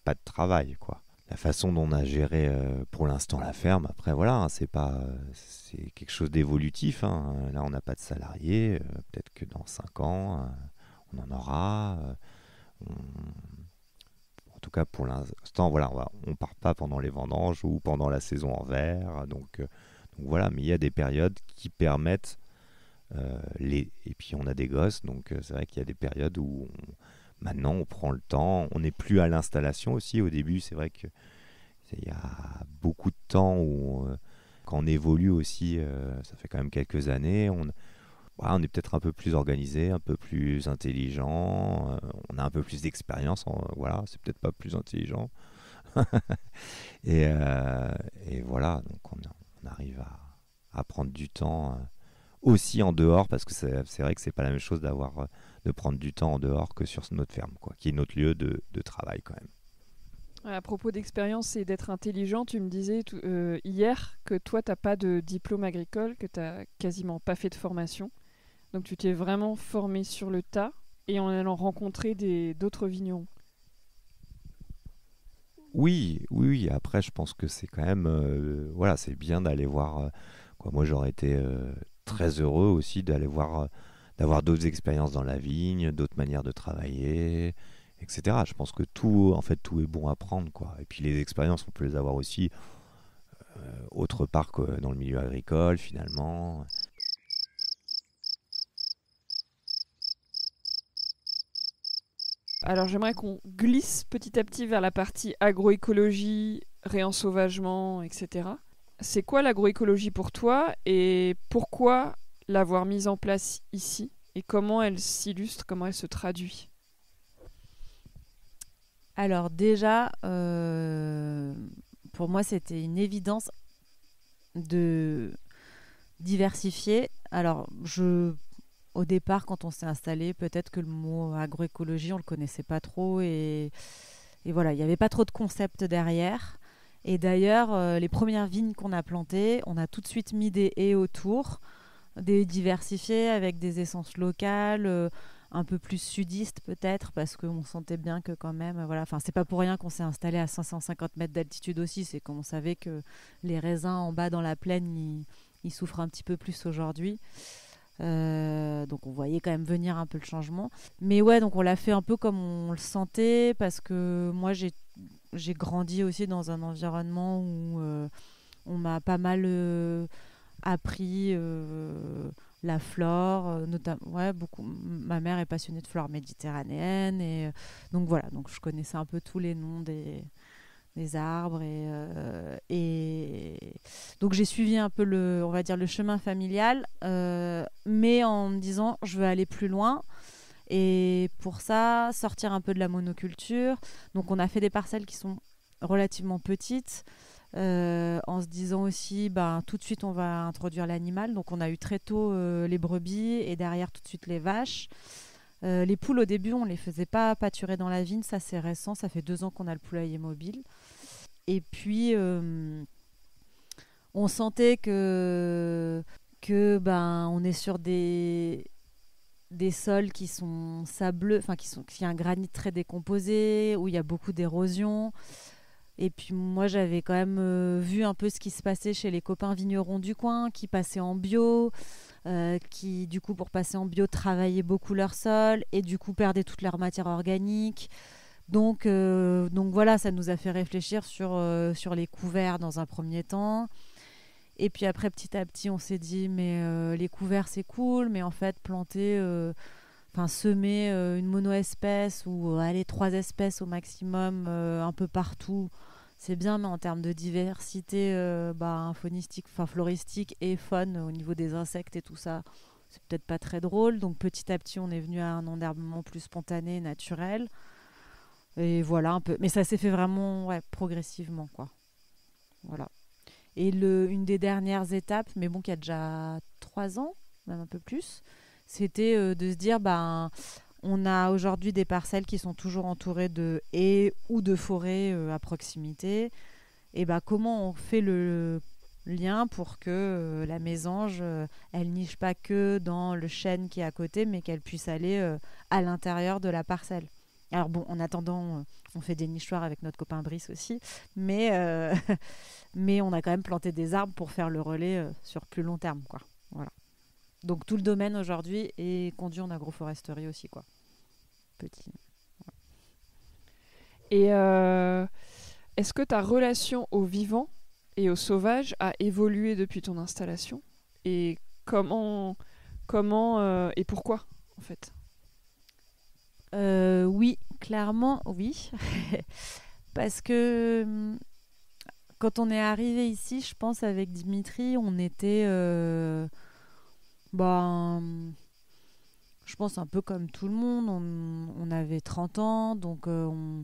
pas de travail, quoi. La façon dont on a géré pour l'instant la ferme, après voilà, hein, c'est quelque chose d'évolutif, hein. Là, on n'a pas de salariés, peut-être que dans 5 ans, on en aura. En tout cas, pour l'instant, voilà, on part pas pendant les vendanges ou pendant la saison en vert. Donc voilà, mais il y a des périodes qui permettent et puis on a des gosses, donc c'est vrai qu'il y a des périodes où maintenant on prend le temps. On n'est plus à l'installation aussi. Au début, c'est vrai qu'il y a beaucoup de temps où quand on évolue aussi, ça fait quand même quelques années. On est peut-être un peu plus organisé, un peu plus intelligent, on a un peu plus d'expérience, voilà, c'est peut-être pas plus intelligent. et voilà, donc on arrive à prendre du temps aussi en dehors, parce que c'est vrai que c'est pas la même chose de prendre du temps en dehors que sur notre ferme, quoi, qui est notre lieu de travail quand même. À propos d'expérience et d'être intelligent, tu me disais hier que toi, tu n'as pas de diplôme agricole, que tu n'as quasiment pas fait de formation. Donc tu t'es vraiment formé sur le tas et en allant rencontrer d'autres vignerons. Oui. Après, je pense que c'est quand même... voilà, c'est bien d'aller voir... quoi. Moi, j'aurais été très heureux aussi d'avoir d'autres expériences dans la vigne, d'autres manières de travailler, etc. Je pense que tout est bon à prendre, quoi. Et puis les expériences, on peut les avoir aussi autre part que dans le milieu agricole, finalement. Alors j'aimerais qu'on glisse petit à petit vers la partie agroécologie, réensauvagement, etc. C'est quoi l'agroécologie pour toi et pourquoi l'avoir mise en place ici et comment elle s'illustre, comment elle se traduit? Alors déjà, pour moi, c'était une évidence de diversifier. Alors, au départ, quand on s'est installé, peut-être que le mot agroécologie, on ne le connaissait pas trop et voilà, il n'y avait pas trop de concept derrière. Et d'ailleurs, les premières vignes qu'on a plantées, on a tout de suite mis des haies autour, des diversifiés avec des essences locales, un peu plus sudistes peut-être, parce qu'on sentait bien que quand même, voilà, enfin, c'est pas pour rien qu'on s'est installé à 550 mètres d'altitude aussi, c'est qu'on savait que les raisins en bas dans la plaine, ils souffrent un petit peu plus aujourd'hui. Donc on voyait quand même venir un peu le changement. Mais ouais, donc on l'a fait un peu comme on le sentait, parce que moi j'ai grandi aussi dans un environnement où on m'a pas mal appris la flore, notamment, ouais, beaucoup. Ma mère est passionnée de flore méditerranéenne et donc voilà, donc je connaissais un peu tous les noms des arbres et donc j'ai suivi un peu on va dire le chemin familial, mais en me disant je veux aller plus loin Et pour ça, sortir un peu de la monoculture. Donc on a fait des parcelles qui sont relativement petites, en se disant aussi, tout de suite on va introduire l'animal. Donc on a eu très tôt les brebis et derrière tout de suite les vaches. Les poules au début on les faisait pas pâturer dans la vigne, ça c'est récent, ça fait 2 ans qu'on a le poulailler mobile. Et puis on sentait que on est sur des sols qui sont sableux, qui a un granit très décomposé, où il y a beaucoup d'érosion. Et puis moi j'avais quand même vu un peu ce qui se passait chez les copains vignerons du coin qui passaient en bio, qui du coup pour passer en bio travaillaient beaucoup leur sol et du coup perdaient toute leur matière organique. Donc voilà, ça nous a fait réfléchir sur les couverts dans un premier temps. Et puis après, petit à petit, on s'est dit, mais les couverts, c'est cool, mais en fait, semer une mono-espèce ou 3 espèces au maximum un peu partout, c'est bien, mais en termes de diversité faunistique, floristique et faune au niveau des insectes et tout ça, c'est peut-être pas très drôle. Donc petit à petit, on est venu à un enherbement plus spontané, naturel. Et voilà un peu. Mais ça s'est fait vraiment progressivement, quoi. Voilà. Et une des dernières étapes, mais bon, qui a déjà 3 ans, même un peu plus, c'était de se dire, on a aujourd'hui des parcelles qui sont toujours entourées de haies ou de forêts à proximité. Et comment on fait le lien pour que la mésange, elle niche pas que dans le chêne qui est à côté, mais qu'elle puisse aller à l'intérieur de la parcelle. Alors bon, en attendant, on fait des nichoirs avec notre copain Brice aussi, mais on a quand même planté des arbres pour faire le relais sur plus long terme, quoi. Voilà. Donc tout le domaine aujourd'hui est conduit en agroforesterie aussi, quoi. Petit. Voilà. Et est-ce que ta relation au vivant et au sauvage a évolué depuis ton installation? Et comment et pourquoi, en fait? Oui, clairement, oui. Parce que quand on est arrivé ici, je pense avec Dimitri, on était, je pense un peu comme tout le monde. On avait 30 ans, donc on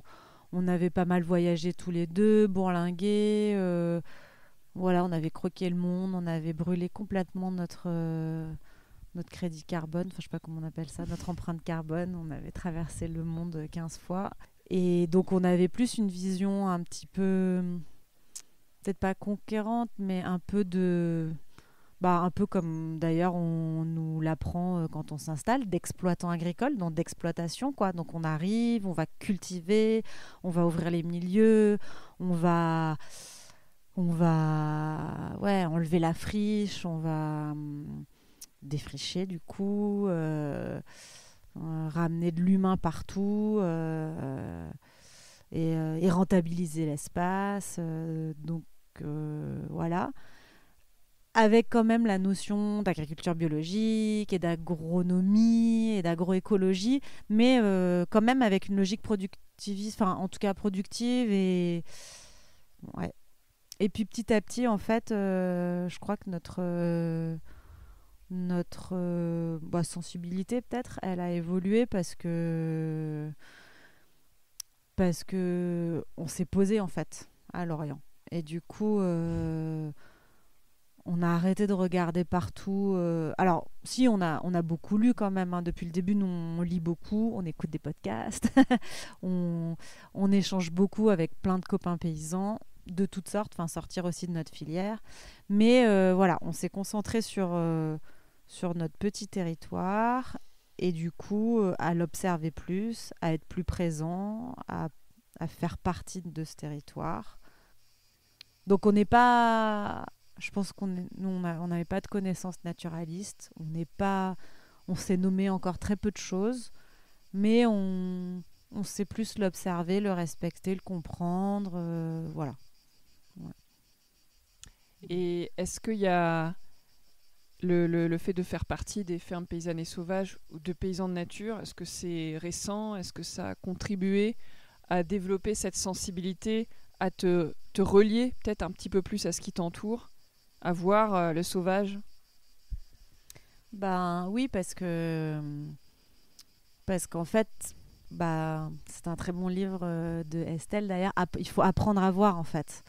avait pas mal voyagé tous les deux, bourlingué. Voilà, on avait croqué le monde, on avait brûlé complètement notre crédit carbone, je sais pas comment on appelle ça, notre empreinte carbone. On avait traversé le monde 15 fois. Et donc on avait plus une vision un petit peu, peut-être pas conquérante, mais un peu un peu comme d'ailleurs on nous l'apprend quand on s'installe, d'exploitant agricole, donc d'exploitation, quoi. Donc on arrive, on va cultiver, on va ouvrir les milieux, on va enlever la friche, on va défricher du coup, ramener de l'humain partout et rentabiliser l'espace. Donc voilà. Avec quand même la notion d'agriculture biologique et d'agronomie et d'agroécologie, mais quand même avec une logique productiviste, en tout cas productive. Et puis petit à petit, en fait, je crois que notre sensibilité, peut-être, elle a évolué parce que on s'est posé, en fait, à Lorient. Et du coup, on a arrêté de regarder partout. Alors, si, on a beaucoup lu quand même. Depuis le début, nous, on lit beaucoup, on écoute des podcasts, on échange beaucoup avec plein de copains paysans de toutes sortes, sortir aussi de notre filière. Mais voilà, on s'est concentré sur notre petit territoire et du coup, à l'observer plus, à être plus présent, à faire partie de ce territoire. Donc, on n'est pas... Je pense on n'avait pas de connaissances naturalistes. On s'est nommé encore très peu de choses, mais on sait plus l'observer, le respecter, le comprendre, voilà. Ouais. Et est-ce qu'il y a le fait de faire partie des fermes paysannes et sauvages ou de paysans de nature, est-ce que c'est récent? Est-ce que ça a contribué à développer cette sensibilité, à te relier peut-être un petit peu plus à ce qui t'entoure, à voir le sauvage? Oui, parce que parce qu'en fait, c'est un très bon livre de Estelle d'ailleurs. Il faut apprendre à voir en fait,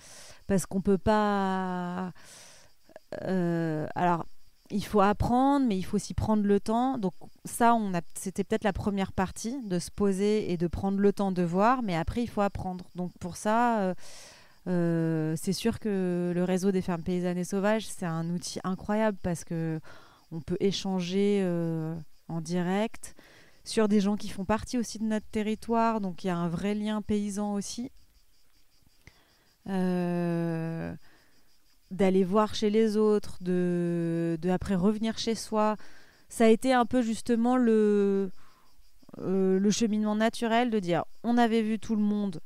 parce qu'on peut pas. Alors, il faut apprendre, mais il faut aussi prendre le temps. Donc ça, c'était peut-être la première partie, de se poser et de prendre le temps de voir, mais après, il faut apprendre. Donc pour ça, c'est sûr que le réseau des fermes paysannes et sauvages, c'est un outil incroyable parce que on peut échanger en direct sur des gens qui font partie aussi de notre territoire. Donc il y a un vrai lien paysan aussi. D'aller voir chez les autres, de après revenir chez soi. Ça a été un peu justement le cheminement naturel de dire on avait vu tout le monde,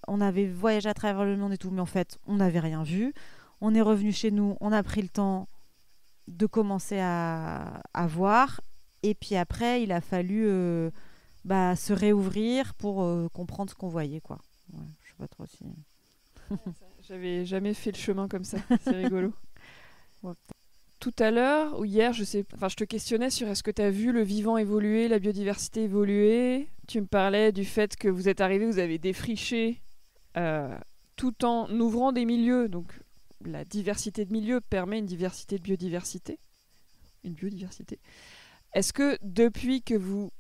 on avait voyagé à travers le monde et tout, mais en fait on n'avait rien vu. On est revenu chez nous, on a pris le temps de commencer à voir, et puis après il a fallu se réouvrir pour comprendre ce qu'on voyait, quoi. Ouais, je sais pas trop si... J'avais jamais fait le chemin comme ça, c'est rigolo. Ouais. Tout à l'heure, ou hier, je te questionnais sur est-ce que tu as vu le vivant évoluer, la biodiversité évoluer. Tu me parlais du fait que vous êtes arrivés, vous avez défriché tout en ouvrant des milieux. Donc la diversité de milieux permet une diversité de biodiversité. Une biodiversité. Est-ce que depuis que vous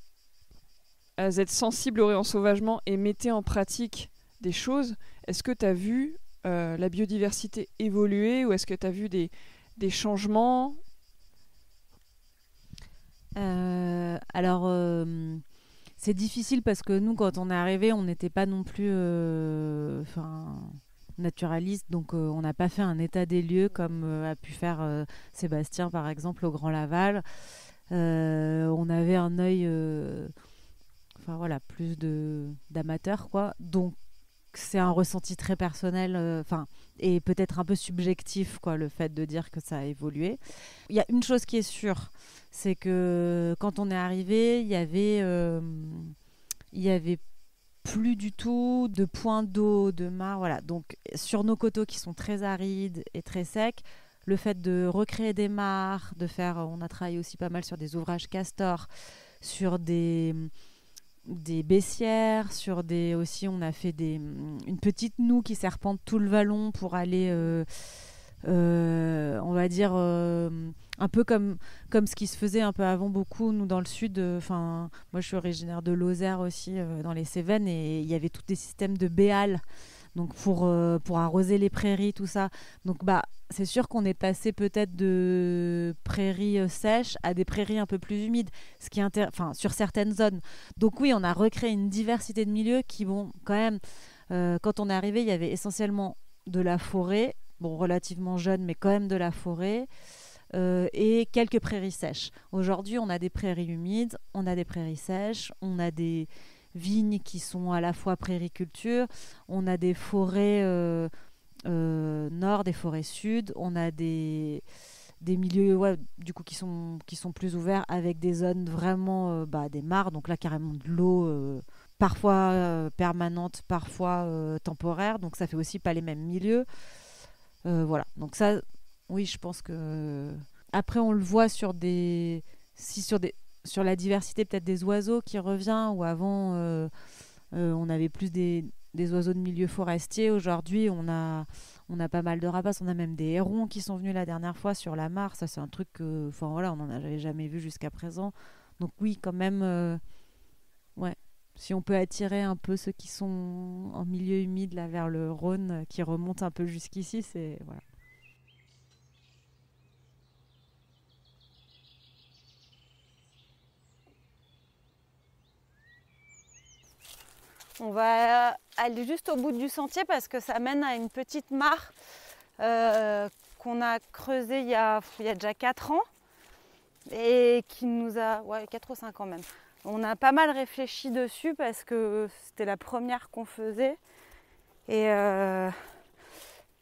êtes sensible au réensauvagement et mettez en pratique des choses, est-ce que tu as vu la biodiversité évoluer, ou est-ce que tu as vu des changements? C'est difficile parce que nous, quand on est arrivé, on n'était pas non plus naturaliste, donc on n'a pas fait un état des lieux comme a pu faire Sébastien par exemple au Grand Laval. On avait un œil plus d'amateur, quoi. Donc c'est un ressenti très personnel, et peut-être un peu subjectif, quoi, le fait de dire que ça a évolué. Il y a une chose qui est sûre, c'est que quand on est arrivé, il y avait plus du tout de points d'eau, de mares, voilà. Donc sur nos coteaux qui sont très arides et très secs, le fait de recréer des mares, on a travaillé aussi pas mal sur des ouvrages castors, sur des baissières, aussi on a fait une petite noue qui serpente tout le vallon pour aller on va dire un peu comme ce qui se faisait un peu avant, beaucoup nous dans le sud. Moi je suis originaire de Lozère aussi, dans les Cévennes, et il y avait tous des systèmes de béal, donc pour arroser les prairies, tout ça. Donc c'est sûr qu'on est passé peut-être de prairies sèches à des prairies un peu plus humides, ce qui sur certaines zones. Donc oui, on a recréé une diversité de milieux qui, bon, quand même, quand on est arrivé, il y avait essentiellement de la forêt, bon, relativement jeune, mais quand même de la forêt, et quelques prairies sèches. Aujourd'hui, on a des prairies humides, on a des prairies sèches, on a des vignes qui sont à la fois prairie-culture, on a des forêts nord, des forêts sud, on a des milieux du coup qui sont plus ouverts, avec des zones vraiment des mares, donc là carrément de l'eau, parfois permanente, parfois temporaire, donc ça fait aussi pas les mêmes milieux. Voilà, donc ça, oui, je pense que après on le voit sur la diversité peut-être des oiseaux qui revient, où avant on avait plus des oiseaux de milieu forestier. Aujourd'hui on a pas mal de rapaces, on a même des hérons qui sont venus la dernière fois sur la mare. Ça c'est un truc on n'en avait jamais vu jusqu'à présent. Donc oui, quand même, si on peut attirer un peu ceux qui sont en milieu humide là vers le Rhône, qui remontent un peu jusqu'ici, c'est voilà. On va aller juste au bout du sentier parce que ça mène à une petite mare qu'on a creusée il y a déjà 4 ans, et qui nous a... 4 ou 5 ans même. On a pas mal réfléchi dessus parce que c'était la première qu'on faisait. Et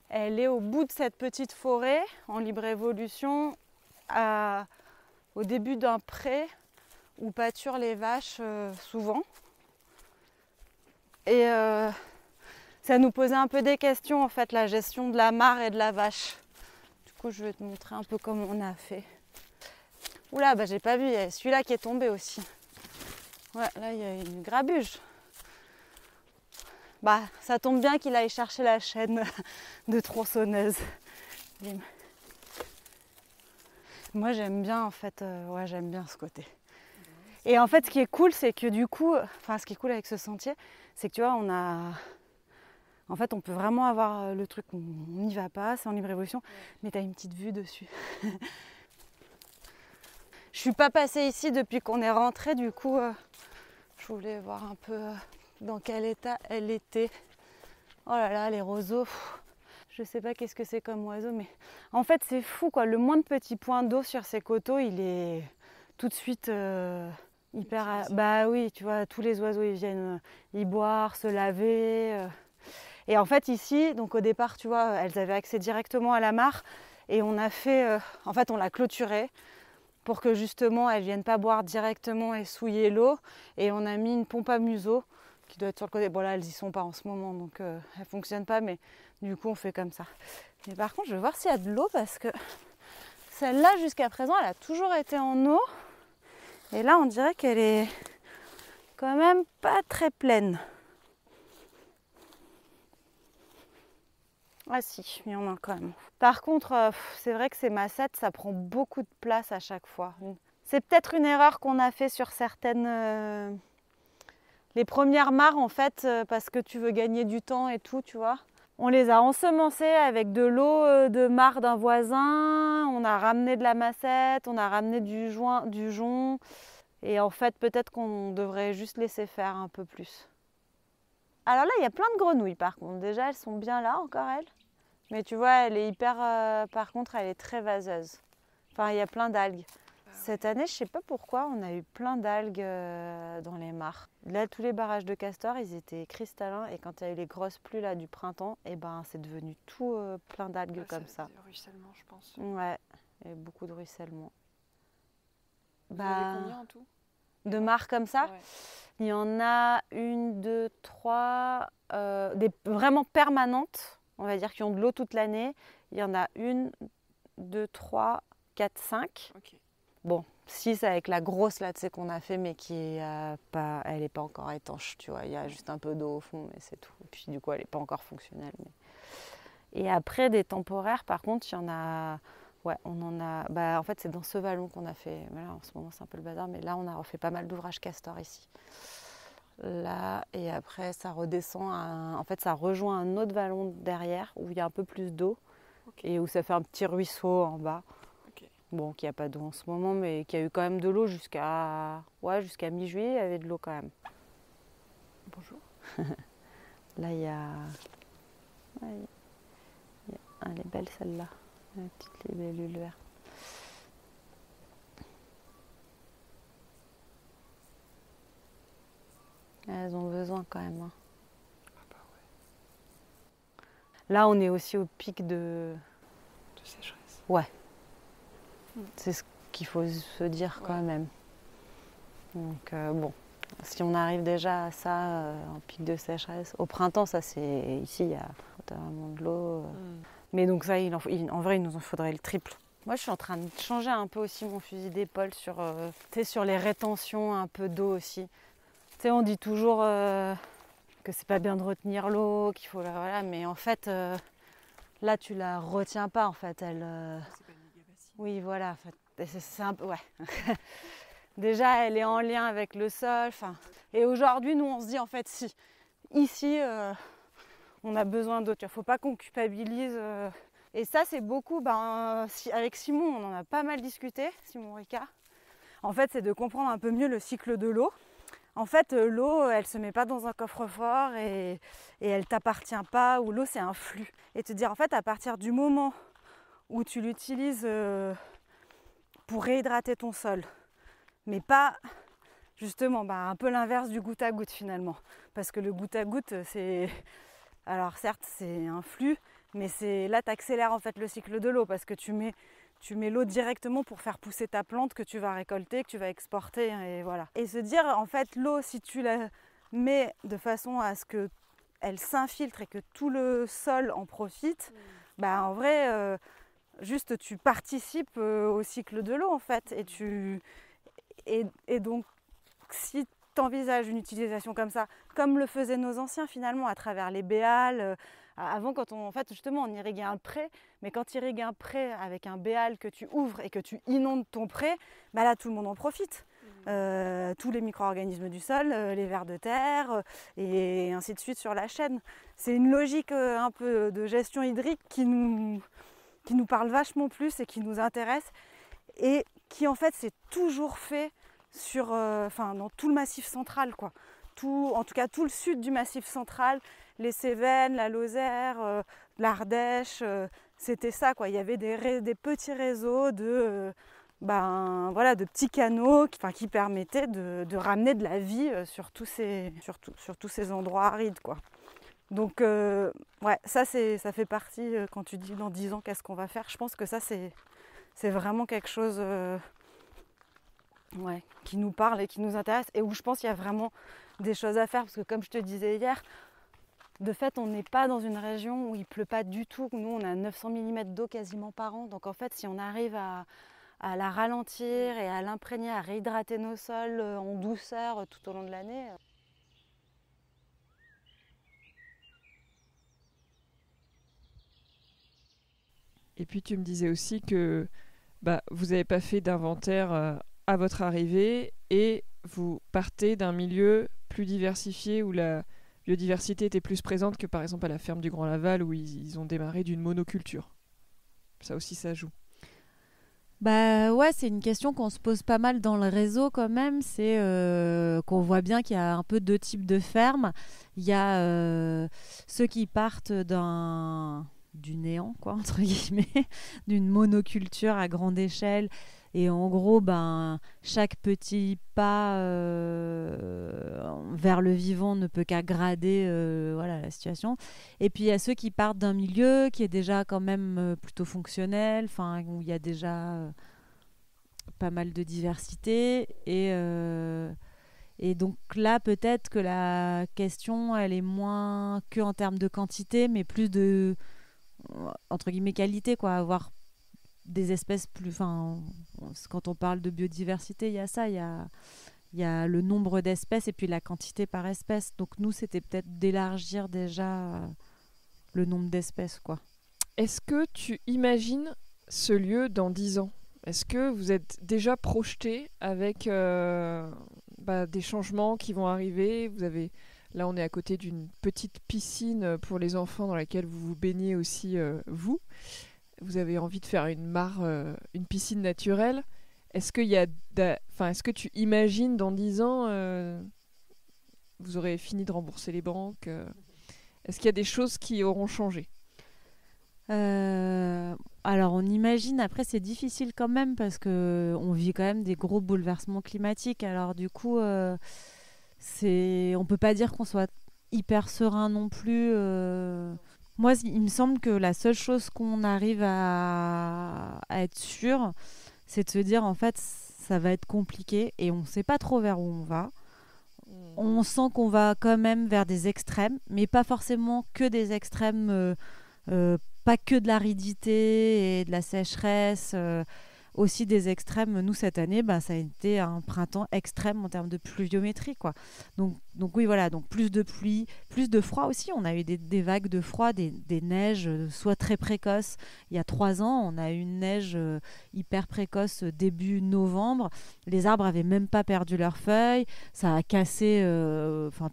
elle est au bout de cette petite forêt en libre évolution, au début d'un pré où pâturent les vaches souvent. Et ça nous posait un peu des questions, en fait, la gestion de la mare et de la vache. Du coup, je vais te montrer un peu comment on a fait. Oula, j'ai pas vu, il y a celui-là qui est tombé aussi. Ouais, là, il y a une grabuge. Bah, ça tombe bien qu'il aille chercher la chaîne de tronçonneuse. Bim. Moi, j'aime bien, en fait, ouais, j'aime bien ce côté. Et en fait, ce qui est cool, c'est que du coup, enfin, ce qui est cool avec ce sentier, c'est que tu vois, en fait, on peut vraiment avoir le truc, on n'y va pas, c'est en libre évolution, mais tu as une petite vue dessus. Je suis pas passée ici depuis qu'on est rentré, du coup, je voulais voir un peu dans quel état elle était. Oh là là, les roseaux, je sais pas qu'est-ce que c'est comme oiseau, mais en fait, c'est fou, quoi. Le moins de petits points d'eau sur ces coteaux, il est tout de suite hyper... Bah oui, tu vois, tous les oiseaux, ils viennent y boire, se laver. Et en fait, ici, donc au départ, tu vois, elles avaient accès directement à la mare. Et on a fait... en fait, on l'a clôturée pour que justement, elles ne viennent pas boire directement et souiller l'eau. Et on a mis une pompe à museau qui doit être sur le côté. Bon, là, elles y sont pas en ce moment, donc elles ne fonctionnent pas. Mais du coup, on fait comme ça. Mais par contre, je vais voir s'il y a de l'eau parce que celle-là, jusqu'à présent, elle a toujours été en eau. Et là, on dirait qu'elle est quand même pas très pleine. Ah si, il y en a quand même. Par contre, c'est vrai que ces massettes, ça prend beaucoup de place à chaque fois. C'est peut-être une erreur qu'on a fait sur certaines... les premières mares, en fait, parce que tu veux gagner du temps et tout, tu vois. On les a ensemencées avec de l'eau de mare d'un voisin. On a ramené de la massette, on a ramené du jonc. Et en fait, peut-être qu'on devrait juste laisser faire un peu plus. Alors là, il y a plein de grenouilles par contre. Déjà, elles sont bien là, encore elles. Mais tu vois, elle est hyper... par contre, elle est très vaseuse. Enfin, il y a plein d'algues. Cette année, je sais pas pourquoi, on a eu plein d'algues dans les mares. Là, tous les barrages de castors, ils étaient cristallins. Et quand il y a eu les grosses pluies là, du printemps, et ben, c'est devenu tout plein d'algues comme ça. C'est ruissellement, je pense. Ouais, il y a beaucoup de ruissellement. Vous avez combien en tout? De mares comme ça? Ouais. Il y en a une, deux, trois, des vraiment permanentes, on va dire, qui ont de l'eau toute l'année. Il y en a une, deux, trois, quatre, cinq. Okay. Bon, 6 avec la grosse là, tu sais, qu'on a fait, mais qui est pas, elle n'est pas encore étanche, tu vois. Il y a juste un peu d'eau au fond, mais c'est tout. Et puis du coup, elle n'est pas encore fonctionnelle. Mais... Et après, des temporaires, par contre, il y en a... Ouais, on en a... Bah, en fait, c'est dans ce vallon qu'on a fait... Là, en ce moment, c'est un peu le bazar, mais là, on a refait pas mal d'ouvrages castors ici. Là, et après, ça redescend... En fait, ça rejoint un autre vallon derrière, où il y a un peu plus d'eau, okay. Et où ça fait un petit ruisseau en bas. Okay. Bon, qui n'a pas d'eau en ce moment, mais qui a eu quand même de l'eau jusqu'à... Ouais, jusqu'à mi-juillet, il y avait de l'eau quand même. Bonjour. Là, il y a... Ouais, elle est belle celle-là. La petite libellule verte. Elles ont besoin quand même. Hein. Ah bah ouais. Là, on est aussi au pic de sécheresse. Ouais. C'est ce qu'il faut se dire quand même. Donc bon, si on arrive déjà à ça, en pic de sécheresse, au printemps, ça c'est ici, il y a vraiment de l'eau. Mais donc ça, en vrai, il nous en faudrait le triple. Moi, je suis en train de changer un peu aussi mon fusil d'épaule sur les rétentions un peu d'eau aussi. Tu sais, on dit toujours que c'est pas bien de retenir l'eau, qu'il faut voilà, mais en fait, là, tu la retiens pas en fait. Elle. C'est pas une méga bassine. Oui, voilà. En fait, c'est un peu ouais. Déjà, elle est en lien avec le sol. Et aujourd'hui, nous, on se dit en fait, si ici. On a besoin d'eau, il ne faut pas qu'on culpabilise. Et ça, c'est beaucoup, avec Simon, on en a pas mal discuté, Simon Ricard. En fait, c'est de comprendre un peu mieux le cycle de l'eau. En fait, l'eau, elle ne se met pas dans un coffre-fort et elle ne t'appartient pas, ou l'eau, c'est un flux. Et te dire, en fait, à partir du moment où tu l'utilises pour réhydrater ton sol, mais pas... Justement, un peu l'inverse du goutte à goutte finalement. Parce que le goutte à goutte, c'est... Alors certes, c'est un flux, mais là, tu accélères en fait le cycle de l'eau parce que tu mets l'eau directement pour faire pousser ta plante que tu vas récolter, que tu vas exporter, et voilà. Et se dire, en fait, l'eau, si tu la mets de façon à ce qu'elle s'infiltre et que tout le sol en profite, en vrai, juste tu participes au cycle de l'eau en fait. Et donc, si t'envisages une utilisation comme ça, comme le faisaient nos anciens finalement à travers les béales. Avant, quand en fait, justement, on irriguait un pré, mais quand tu irrigues un pré avec un béal que tu ouvres et que tu inondes ton pré, bah là, tout le monde en profite. Tous les micro-organismes du sol, les vers de terre, et ainsi de suite sur la chaîne. C'est une logique un peu de gestion hydrique qui nous parle vachement plus et qui nous intéresse, et qui en fait s'est toujours fait dans tout le massif central, quoi. En tout cas tout le sud du massif central, les Cévennes, la Lozère, l'Ardèche, c'était ça, quoi. Il y avait des petits réseaux de petits canaux qui permettaient de ramener de la vie sur tous ces endroits arides, quoi. Donc ça fait partie, quand tu dis dans 10 ans qu'est-ce qu'on va faire, je pense que ça c'est vraiment quelque chose qui nous parle et qui nous intéresse, et où je pense qu'il y a vraiment des choses à faire, parce que comme je te disais hier, de fait on n'est pas dans une région où il pleut pas du tout. Nous on a 900 mm d'eau quasiment par an, donc en fait si on arrive à la ralentir et à l'imprégner, à réhydrater nos sols en douceur tout au long de l'année. Et puis tu me disais aussi que vous n'avez pas fait d'inventaire à votre arrivée, et vous partez d'un milieu plus diversifié où la biodiversité était plus présente que par exemple à la ferme du Grand Laval, où ils ont démarré d'une monoculture. Ça aussi, ça joue. C'est une question qu'on se pose pas mal dans le réseau quand même. C'est qu'on voit bien qu'il y a un peu deux types de fermes. Il y a ceux qui partent du néant, quoi, entre guillemets, d'une monoculture à grande échelle. Et en gros, chaque petit pas vers le vivant ne peut qu'aggraver la situation. Et puis il y a ceux qui partent d'un milieu qui est déjà quand même plutôt fonctionnel, où il y a déjà pas mal de diversité. Et donc là, peut-être que la question, elle est moins que en termes de quantité, mais plus de, entre guillemets, qualité, quoi. Avoir des espèces plus... quand on parle de biodiversité, il y a ça, il y a le nombre d'espèces et puis la quantité par espèce. Donc nous, c'était peut-être d'élargir déjà le nombre d'espèces, quoi. Est-ce que tu imagines ce lieu dans 10 ans ? Est-ce que vous êtes déjà projeté avec des changements qui vont arriver ? Là, on est à côté d'une petite piscine pour les enfants dans laquelle vous vous baignez aussi, vous. Vous avez envie de faire une mare, une piscine naturelle. Est-ce que tu imagines dans 10 ans, vous aurez fini de rembourser les banques Est-ce qu'il y a des choses qui auront changé ? Alors on imagine, après c'est difficile quand même parce qu'on vit quand même des gros bouleversements climatiques. Alors du coup, on peut pas dire qu'on soit hyper serein non plus. Moi, il me semble que la seule chose qu'on arrive à être sûr, c'est de se dire en fait ça va être compliqué et on ne sait pas trop vers où on va. On sent qu'on va quand même vers des extrêmes, mais pas forcément que des extrêmes, pas que de l'aridité et de la sécheresse, aussi des extrêmes. Nous, cette année, ça a été un printemps extrême en termes de pluviométrie, quoi. Donc oui, voilà, donc plus de pluie, plus de froid aussi. On a eu des vagues de froid, des neiges soit très précoces. Il y a 3 ans, on a eu une neige hyper précoce début novembre. Les arbres avaient même pas perdu leurs feuilles. Ça a cassé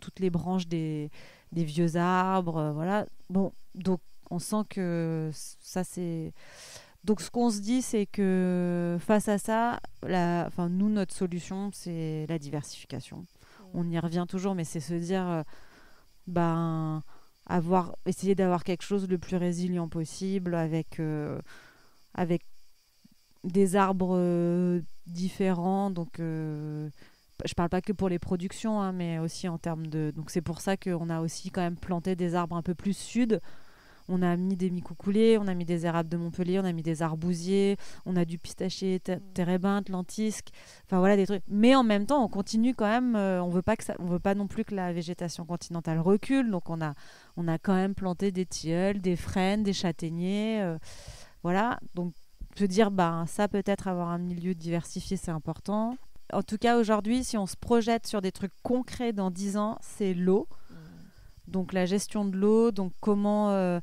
toutes les branches des vieux arbres. Voilà. Bon, donc on sent que ça, c'est... Donc ce qu'on se dit, c'est que face à ça, nous, notre solution, c'est la diversification. On y revient toujours, mais c'est se dire, essayer d'avoir quelque chose le plus résilient possible avec des arbres différents. Donc, je parle pas que pour les productions, hein, mais aussi en termes de... Donc c'est pour ça qu'on a aussi quand même planté des arbres un peu plus sud. On a mis des micoucoulées, on a mis des érables de Montpellier, on a mis des arbousiers, on a du pistachier, térébinthe, lentisque, des trucs. Mais en même temps, on continue quand même. On veut pas non plus que la végétation continentale recule. Donc on a quand même planté des tilleuls, des frênes, des châtaigniers, voilà. Donc se dire, ça peut-être avoir un milieu diversifié, c'est important. en tout cas aujourd'hui, si on se projette sur des trucs concrets dans 10 ans, c'est l'eau. Donc la gestion de l'eau, donc comment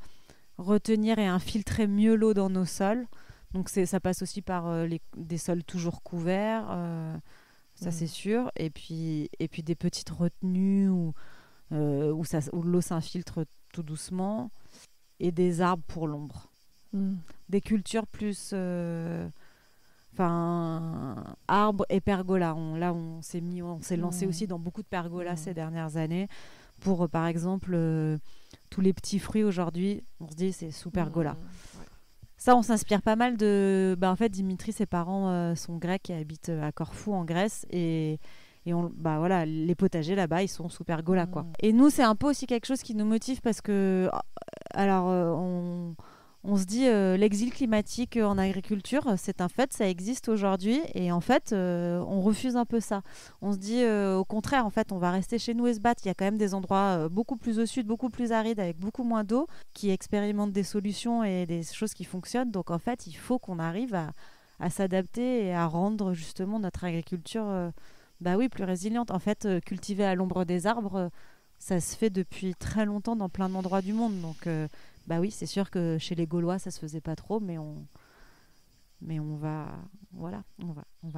retenir et infiltrer mieux l'eau dans nos sols. Donc ça passe aussi par des sols toujours couverts, ça c'est sûr. Et puis des petites retenues où l'eau s'infiltre tout doucement. Et des arbres pour l'ombre. Des cultures plus... arbres et pergolas. On s'est lancé aussi dans beaucoup de pergolas ces dernières années. Pour, par exemple, tous les petits fruits aujourd'hui, on se dit c'est sous pergola. Ça, on s'inspire pas mal de... en fait, Dimitri, ses parents sont grecs et habitent à Corfou, en Grèce. Et les potagers là-bas, ils sont sous pergola, quoi. Et nous, c'est un peu aussi quelque chose qui nous motive parce que... on se dit l'exil climatique en agriculture, c'est un fait, ça existe aujourd'hui. Et en fait, on refuse un peu ça. On se dit au contraire, en fait, on va rester chez nous et se battre. Il y a quand même des endroits beaucoup plus au sud, beaucoup plus arides, avec beaucoup moins d'eau, qui expérimentent des solutions et des choses qui fonctionnent. Donc en fait, il faut qu'on arrive à s'adapter et à rendre justement notre agriculture plus résiliente. En fait, cultiver à l'ombre des arbres, ça se fait depuis très longtemps dans plein d'endroits du monde. Donc oui, c'est sûr que chez les Gaulois, ça se faisait pas trop, mais on va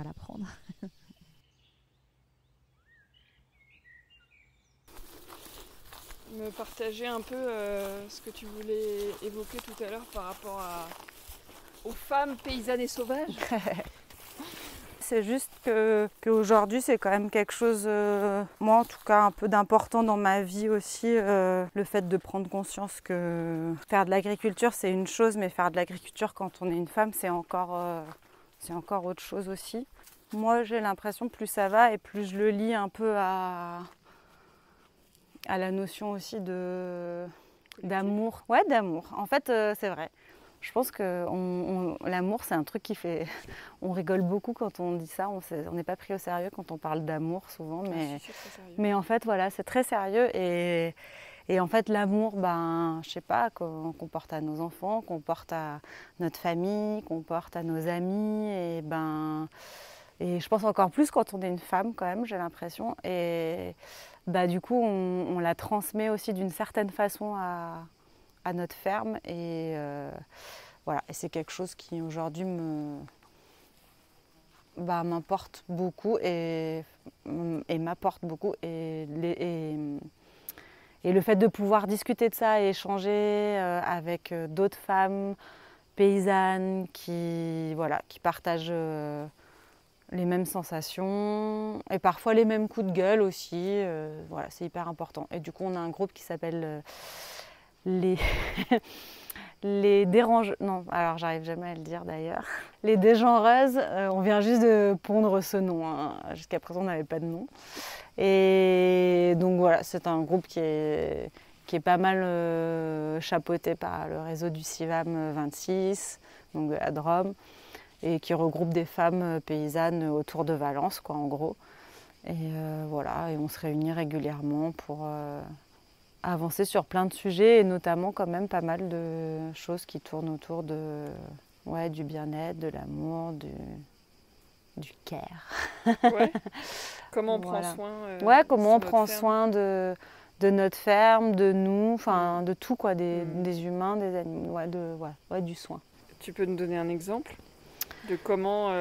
l'apprendre. Me partager un peu ce que tu voulais évoquer tout à l'heure par rapport aux femmes paysannes et sauvages. C'est juste qu'aujourd'hui, c'est quand même quelque chose, moi en tout cas, un peu d'important dans ma vie aussi, le fait de prendre conscience que faire de l'agriculture, c'est une chose, mais faire de l'agriculture quand on est une femme, c'est encore autre chose aussi. Moi, j'ai l'impression que plus ça va et plus je le lie un peu à la notion aussi d'amour. Ouais, d'amour. En fait, c'est vrai. Je pense que l'amour, c'est un truc qui fait... On rigole beaucoup quand on dit ça, on n'est pas pris au sérieux quand on parle d'amour souvent, mais en fait, voilà, c'est très sérieux. Et en fait, l'amour, je sais pas, qu'on porte à nos enfants, qu'on porte à notre famille, qu'on porte à nos amis, et je pense encore plus quand on est une femme quand même, j'ai l'impression. Et du coup, on la transmet aussi d'une certaine façon à notre ferme et c'est quelque chose qui aujourd'hui m'importe beaucoup et m'apporte beaucoup et le fait de pouvoir discuter de ça et échanger avec d'autres femmes paysannes qui partagent les mêmes sensations et parfois les mêmes coups de gueule aussi, c'est hyper important. Et du coup on a un groupe qui s'appelle les dérange... Non, alors j'arrive jamais à le dire d'ailleurs. Les dégenreuses, on vient juste de pondre ce nom. Jusqu'à présent, on n'avait pas de nom. Et donc voilà, c'est un groupe qui est pas mal chapeauté par le réseau du CIVAM 26, donc de la Drôme, et qui regroupe des femmes paysannes autour de Valence, quoi, en gros. Et et on se réunit régulièrement pour... avancer sur plein de sujets et notamment quand même pas mal de choses qui tournent autour du bien-être, de l'amour, du care. Ouais. Comment on prend soin comment on prend soin de notre ferme, de nous, de tout quoi, des humains, des animaux, du soin. Tu peux nous donner un exemple de comment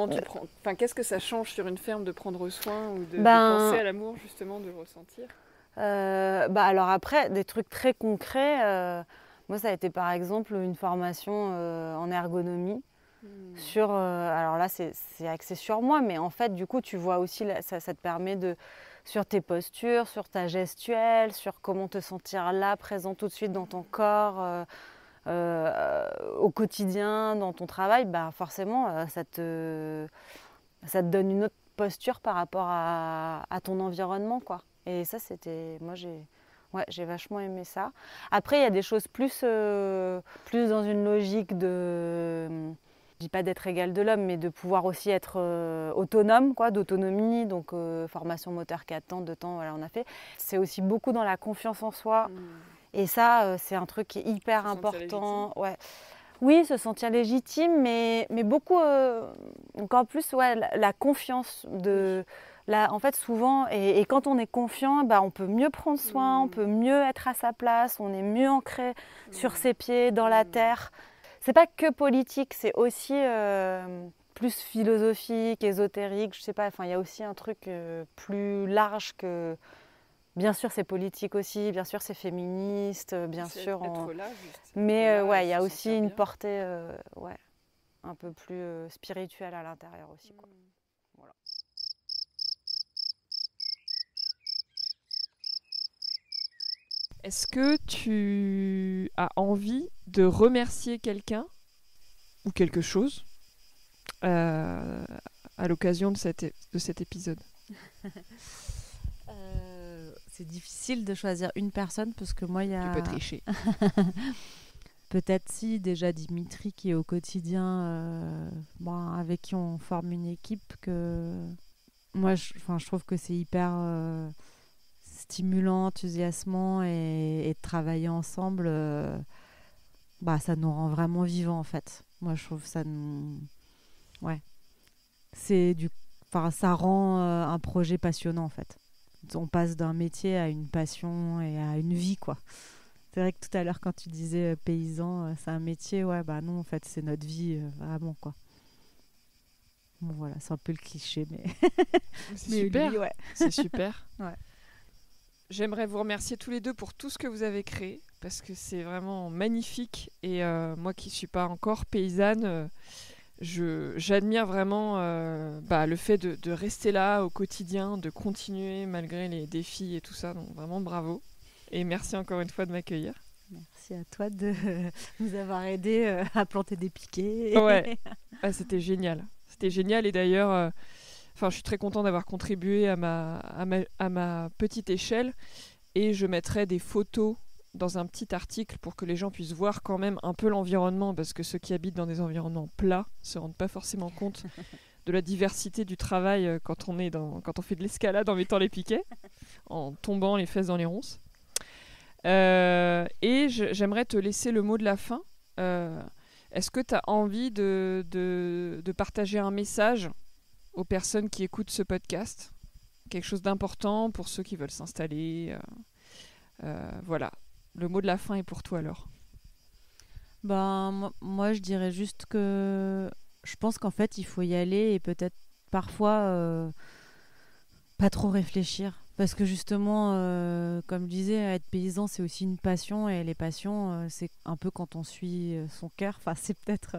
tu prends, qu'est-ce que ça change sur une ferme de prendre soin ou de penser à l'amour justement, de le ressentir? Alors après, des trucs très concrets, moi ça a été par exemple une formation en ergonomie sur, alors là c'est axé sur moi, mais en fait du coup tu vois aussi, ça te permet sur tes postures, sur ta gestuelle, sur comment te sentir là, présent tout de suite dans ton corps, au quotidien, dans ton travail, forcément ça te donne une autre posture par rapport à ton environnement, quoi. Et ça, moi, j'ai vachement aimé ça. Après, il y a des choses plus dans une logique je dis pas d'être égal de l'homme, mais de pouvoir aussi être autonome, quoi, d'autonomie. Donc, formation moteur 4 temps, 2 temps, on a fait. C'est aussi beaucoup dans la confiance en soi. Et ça, c'est un truc qui est hyper important. Ouais. Oui, se sentir légitime, mais beaucoup, encore plus, ouais, la confiance. En fait, souvent, et quand on est confiant, bah, on peut mieux prendre soin, on peut mieux être à sa place, on est mieux ancré sur ses pieds, dans la terre. C'est pas que politique, c'est aussi plus philosophique, ésotérique, je sais pas, enfin, il y a aussi un truc plus large que... Bien sûr, c'est politique aussi, bien sûr, c'est féministe, bien sûr. Être là, juste. Mais Là, ouais, il y a se aussi sentir une bien. portée ouais, un peu plus spirituelle à l'intérieur aussi, quoi. Voilà. Est-ce que tu as envie de remercier quelqu'un ou quelque chose à l'occasion de cet épisode? C'est difficile de choisir une personne parce que moi, il y a... Tu peux tricher. Peut-être si, déjà Dimitri qui est au quotidien, avec qui on forme une équipe, que moi, je trouve que c'est hyper stimulant, enthousiasmant et de travailler ensemble, ça nous rend vraiment vivants en fait. Moi, je trouve ça nous... Ouais. Ça rend un projet passionnant en fait. On passe d'un métier à une passion et à une vie, quoi. C'est vrai que tout à l'heure, quand tu disais paysan, c'est un métier, ouais, bah non, en fait, c'est notre vie, vraiment, quoi. Bon, voilà, c'est un peu le cliché, mais... C'est mais super. lui, ouais. C'est super. Ouais. J'aimerais vous remercier tous les deux pour tout ce que vous avez créé, parce que c'est vraiment magnifique. Et moi qui ne suis pas encore paysanne, j'admire vraiment le fait de rester là au quotidien, de continuer malgré les défis et tout ça. Donc vraiment bravo. Et merci encore une fois de m'accueillir. Merci à toi de nous avoir aidés à planter des piquets. Ouais, c'était génial. C'était génial. Et d'ailleurs, je suis très contente d'avoir contribué à ma petite échelle. Et je mettrai des photos dans un petit article pour que les gens puissent voir quand même un peu l'environnement, parce que ceux qui habitent dans des environnements plats ne se rendent pas forcément compte de la diversité du travail quand on fait de l'escalade en mettant les piquets, en tombant les fesses dans les ronces. Et j'aimerais te laisser le mot de la fin. Est-ce que tu as envie de partager un message aux personnes qui écoutent ce podcast? Quelque chose d'important pour ceux qui veulent s'installer. Voilà. Le mot de la fin est pour toi, alors. Moi, je dirais juste que je pense qu'en fait, il faut y aller et peut-être parfois pas trop réfléchir. Parce que justement, comme je disais, être paysan, c'est aussi une passion. Et les passions, c'est un peu quand on suit son cœur. Enfin, c'est peut-être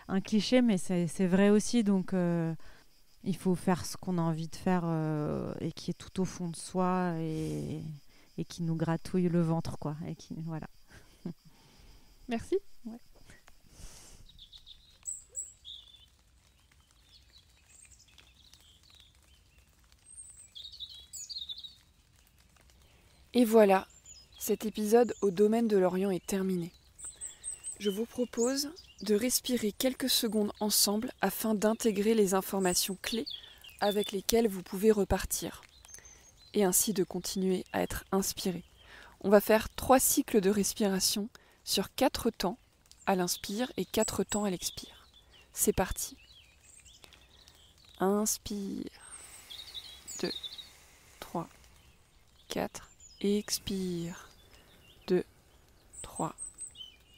un cliché, mais c'est vrai aussi. Donc, il faut faire ce qu'on a envie de faire et qui est tout au fond de soi et qui nous gratouille le ventre, quoi. Et qui, voilà. Merci. Ouais. Et voilà, cet épisode au domaine de l'Orient est terminé. Je vous propose de respirer quelques secondes ensemble afin d'intégrer les informations clés avec lesquelles vous pouvez repartir, et ainsi de continuer à être inspiré. On va faire 3 cycles de respiration sur 4 temps à l'inspire et 4 temps à l'expire. C'est parti. Inspire. 2, 3, 4. Expire. 2, 3,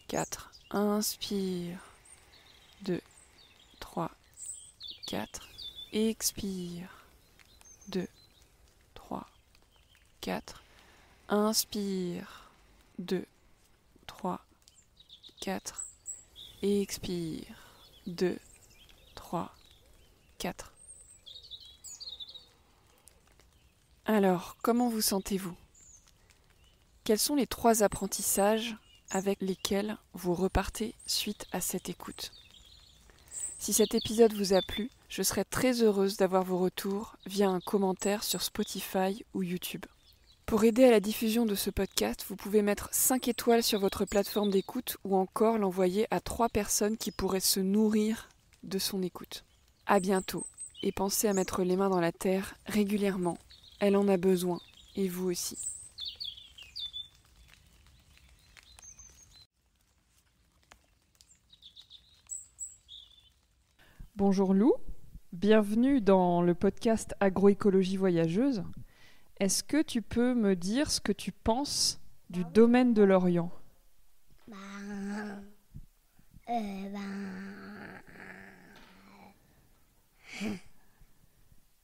4. Inspire. 2, 3, 4. Expire. 2, 3, 4. Inspire. 2, 3, 4. Expire. 2, 3, 4. Alors, comment vous sentez-vous ? Quels sont les 3 apprentissages avec lesquels vous repartez suite à cette écoute ? Si cet épisode vous a plu, je serais très heureuse d'avoir vos retours via un commentaire sur Spotify ou YouTube. Pour aider à la diffusion de ce podcast, vous pouvez mettre 5 étoiles sur votre plateforme d'écoute ou encore l'envoyer à 3 personnes qui pourraient se nourrir de son écoute. À bientôt et pensez à mettre les mains dans la terre régulièrement. Elle en a besoin, et vous aussi. Bonjour Lou, bienvenue dans le podcast Agroécologie voyageuse. Est-ce que tu peux me dire ce que tu penses du domaine de l'Orient ?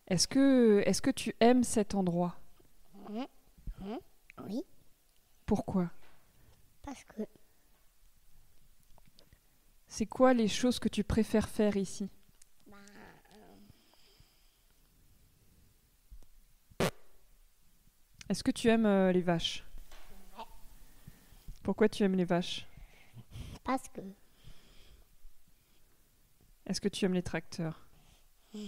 Est-ce que tu aimes cet endroit ? Oui, Pourquoi ? parce que C'est quoi les choses que tu préfères faire ici ? Est-ce que tu aimes les vaches ? Pourquoi tu aimes les vaches ? parce que Est-ce que tu aimes les tracteurs ? mm,